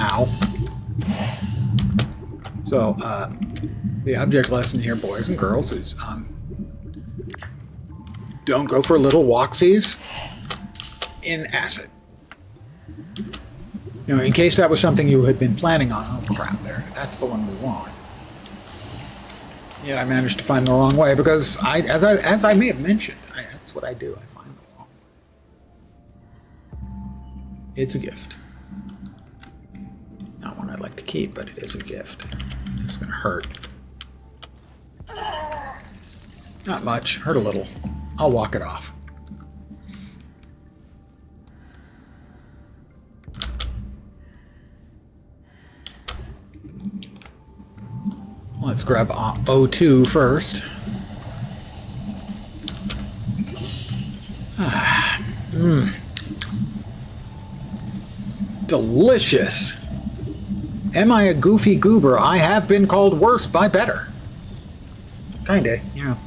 Ow. So, the object lesson here, boys and girls, is don't go for little walksies in acid. In case that was something you had been planning on. Oh, crap, there. That's the one we want. Yet I managed to find the wrong way because, as I may have mentioned, that's what I do. I find the wrong way. It's a gift. Not one I'd like to keep, but it is a gift. It's going to hurt. Not much. Hurt a little. I'll walk it off. Let's grab O2 first. Delicious. Am I a goofy goober? I have been called worse by better. Kinda, yeah.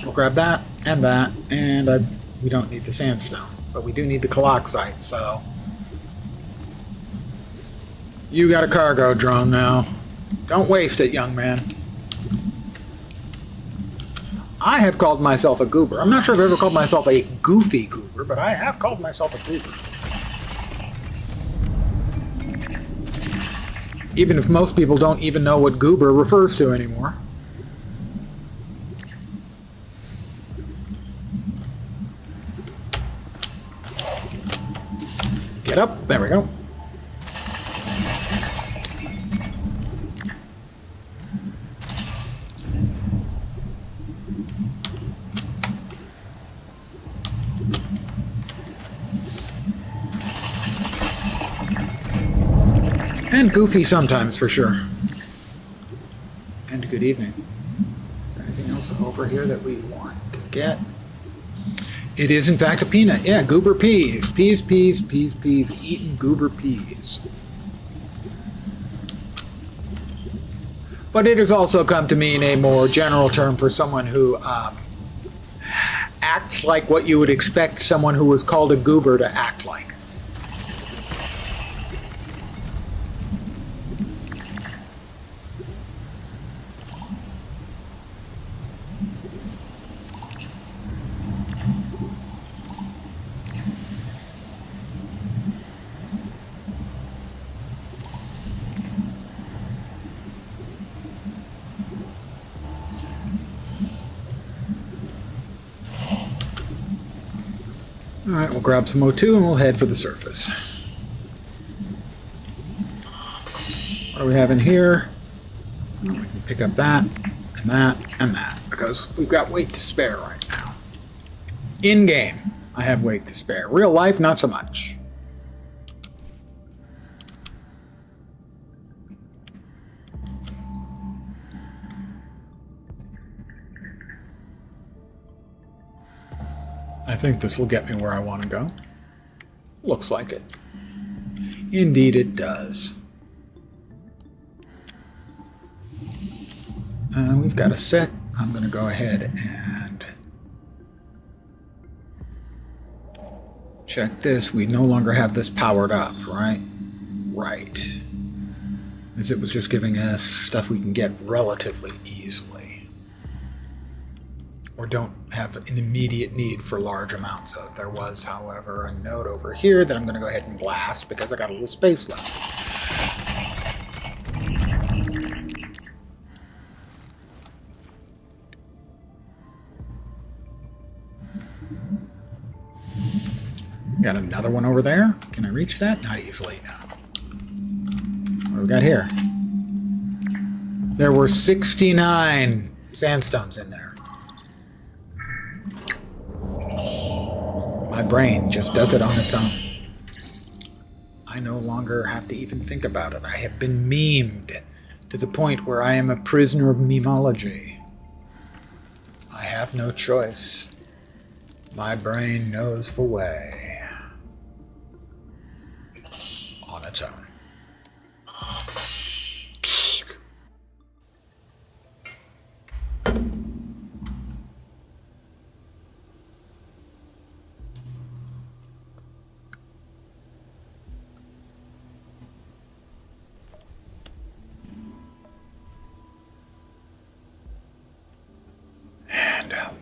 We'll grab that, and we don't need the sandstone, but we do need the caloxite, so... You got a cargo drone now. Don't waste it, young man. I have called myself a goober. I'm not sure if I've ever called myself a goofy goober, but I have called myself a goober. Even if most people don't even know what goober refers to anymore. Get up. There we go. And goofy sometimes, for sure. And good evening. Is there anything else over here that we want to get? It is, in fact, a peanut. Yeah, goober peas. Peas, peas, peas, peas. Eating goober peas. But it has also come to mean a more general term for someone who acts like what you would expect someone who was called a goober to act like. Alright, we'll grab some O2 and we'll head for the surface. What do we have in here? Oh, we can pick up that, and that, and that, because we've got weight to spare right now. In-game, I have weight to spare. Real life, not so much. I think this will get me where I want to go. Looks like it. Indeed it does. We've got a sec. I'm going to go ahead and check this. We no longer have this powered up, right? Right. As it was just giving us stuff we can get relatively easily. Or don't have an immediate need for large amounts of. There was, however, a node over here that I'm going to go ahead and blast because I got a little space left. Got another one over there. Can I reach that? Not easily, no. What do we got here? There were 69 sandstones in there. My brain just does it on its own. I no longer have to even think about it. I have been memed to the point where I am a prisoner of memology. I have no choice. My brain knows the way. On its own.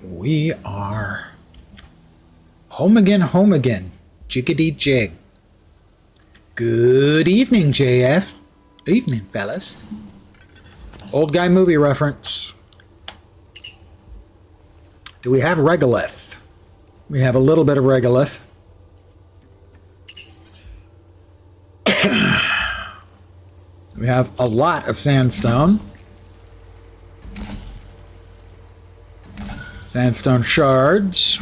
We are home again, jiggity jig. Good evening, JF. Evening, fellas. Old guy movie reference. Do we have regolith? We have a little bit of regolith. We have a lot of sandstone. Sandstone shards.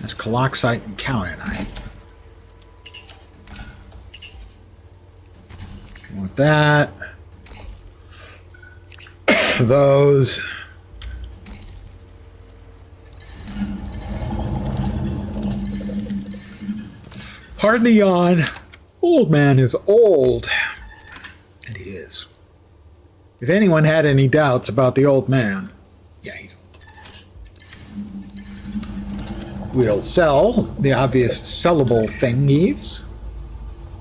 That's caloxite and kaolinite. With that. Those. Pardon the yawn. Old man is old. And he is. If anyone had any doubts about the old man, yeah, he's old. We'll sell the obvious sellable thingies,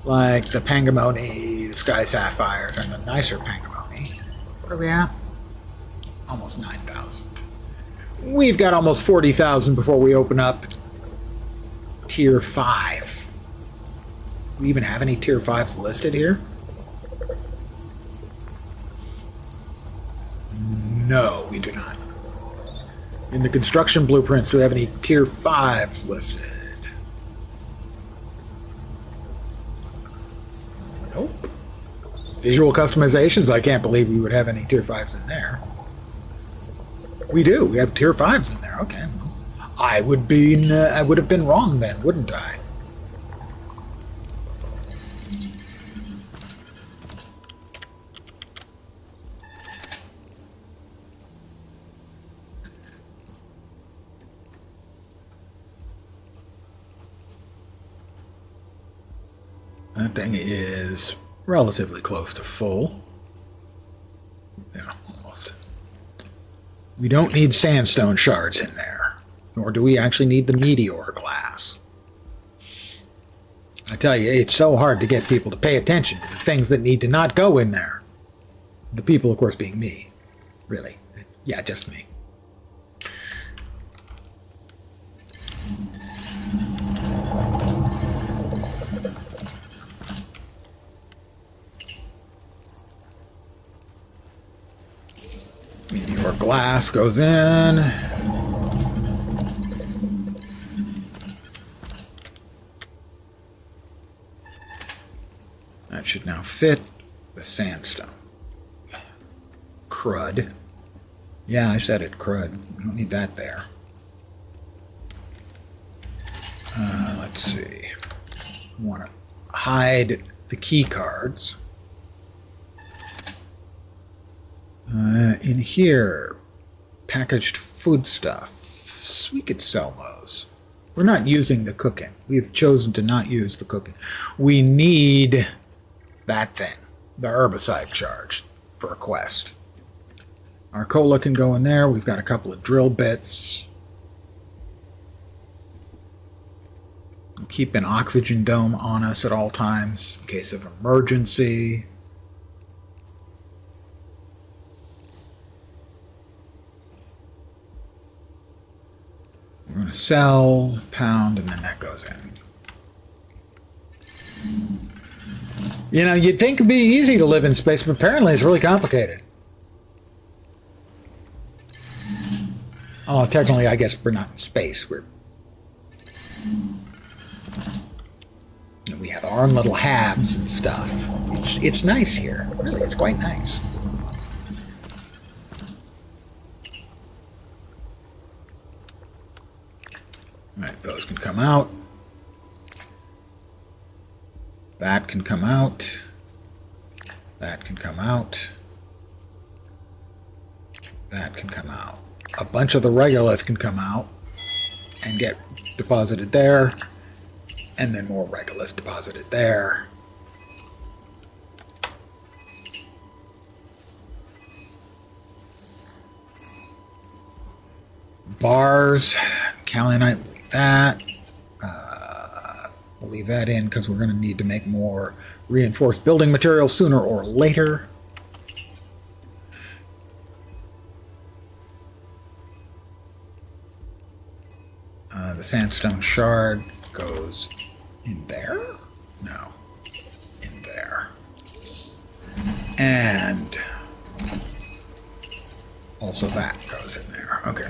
like the Pangamony, the Sky Sapphires, and the nicer Pangamony. What are we at? Almost 9,000. We've got almost 40,000 before we open up Tier 5. Do we even have any tier 5s listed here? No, we do not. In the construction blueprints, do we have any tier 5s listed? Nope. Visual customizations, I can't believe we would have any tier 5s in there. We do. We have tier 5s in there. Okay. Well, I would have been wrong then, wouldn't I? That thing is relatively close to full. Yeah, almost. We don't need sandstone shards in there. Nor do we actually need the meteor glass. I tell you, it's so hard to get people to pay attention to the things that need to not go in there. The people, of course, being me. Really. Yeah, just me. Meteor glass goes in. That should now fit the sandstone. Crud. Yeah, I said it, crud. We don't need that there. Let's see. I want to hide the key cards. In here, packaged foodstuffs. We could sell those. We're not using the cooking. We've chosen to not use the cooking. We need that thing, the herbicide charge, for a quest. Our cola can go in there. We've got a couple of drill bits. We'll keep an oxygen dome on us at all times in case of emergency. We're going to sell, pound, and then that goes in. You know, you'd think it'd be easy to live in space, but apparently it's really complicated. Oh, technically, I guess we're not in space. We have our own little habs and stuff. It's nice here. Really, it's quite nice. Alright, those can come out. That can come out. That can come out. That can come out. A bunch of the regolith can come out and get deposited there. And then more regolith deposited there. Bars, kaolinite. That we'll leave that in because we're going to need to make more reinforced building materials sooner or later. The sandstone shard goes in there? No, in there. And also that goes in there. Okay.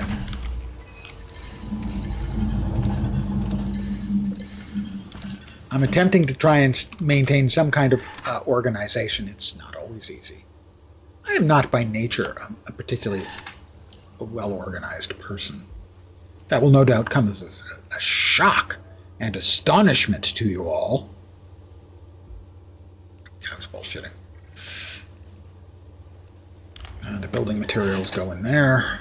I'm attempting to try and maintain some kind of organization. It's not always easy. I am not by nature a particularly well-organized person. That will no doubt come as a shock and astonishment to you all. I was bullshitting. The building materials go in there.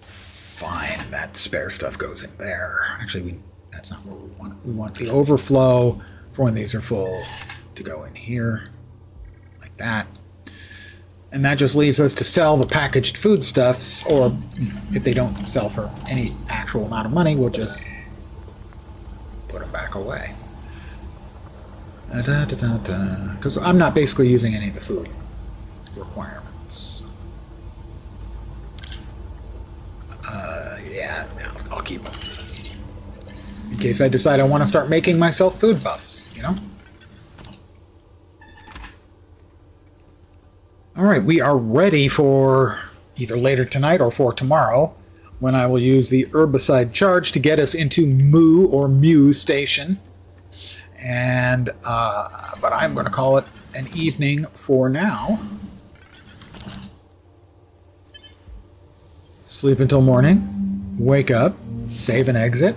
Fine, that spare stuff goes in there. Actually, that's not what we want. We want the overflow for when these are full to go in here, like that. And that just leaves us to sell the packaged foodstuffs, or if they don't sell for any actual amount of money, we'll just put them back away. Because I'm not basically using any of the food requirements. Yeah, no, I'll keep them. In case I decide I want to start making myself food buffs, you know? Alright, we are ready for either later tonight or for tomorrow, when I will use the herbicide charge to get us into Moo or Mew Station. And, but I'm going to call it an evening for now. Sleep until morning, wake up, save and exit.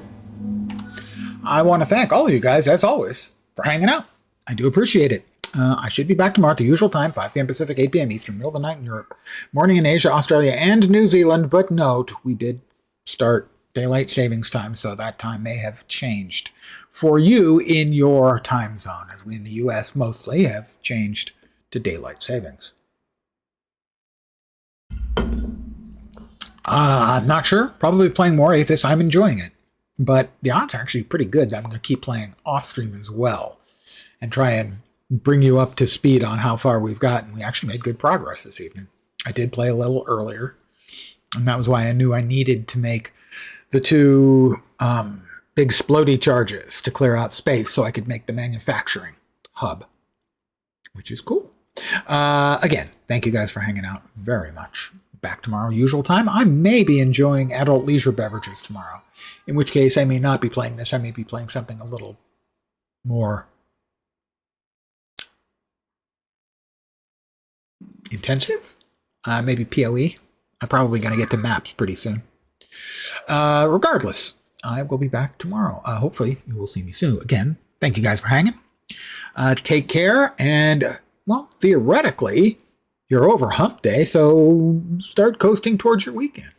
I want to thank all of you guys, as always, for hanging out. I do appreciate it. I should be back tomorrow at the usual time, 5 p.m. Pacific, 8 p.m. Eastern, middle of the night in Europe, morning in Asia, Australia, and New Zealand. But note, we did start daylight savings time, so that time may have changed for you in your time zone, as we in the U.S. mostly have changed to daylight savings. I'm not sure. Probably playing more Aethus. I'm enjoying it. But the odds are actually pretty good that I'm going to keep playing off-stream as well and try and bring you up to speed on how far we've gotten. We actually made good progress this evening. I did play a little earlier, and that was why I knew I needed to make the two big splody charges to clear out space so I could make the manufacturing hub, which is cool. Again, thank you guys for hanging out very much. Back tomorrow, usual time. I may be enjoying adult leisure beverages tomorrow, in which case I may not be playing this. I may be playing something a little more intensive. Maybe PoE. I'm probably going to get to maps pretty soon. Regardless, I will be back tomorrow. Hopefully, you will see me soon. Again, thank you guys for hanging. Take care, and, well, theoretically, you're over hump day, so start coasting towards your weekend.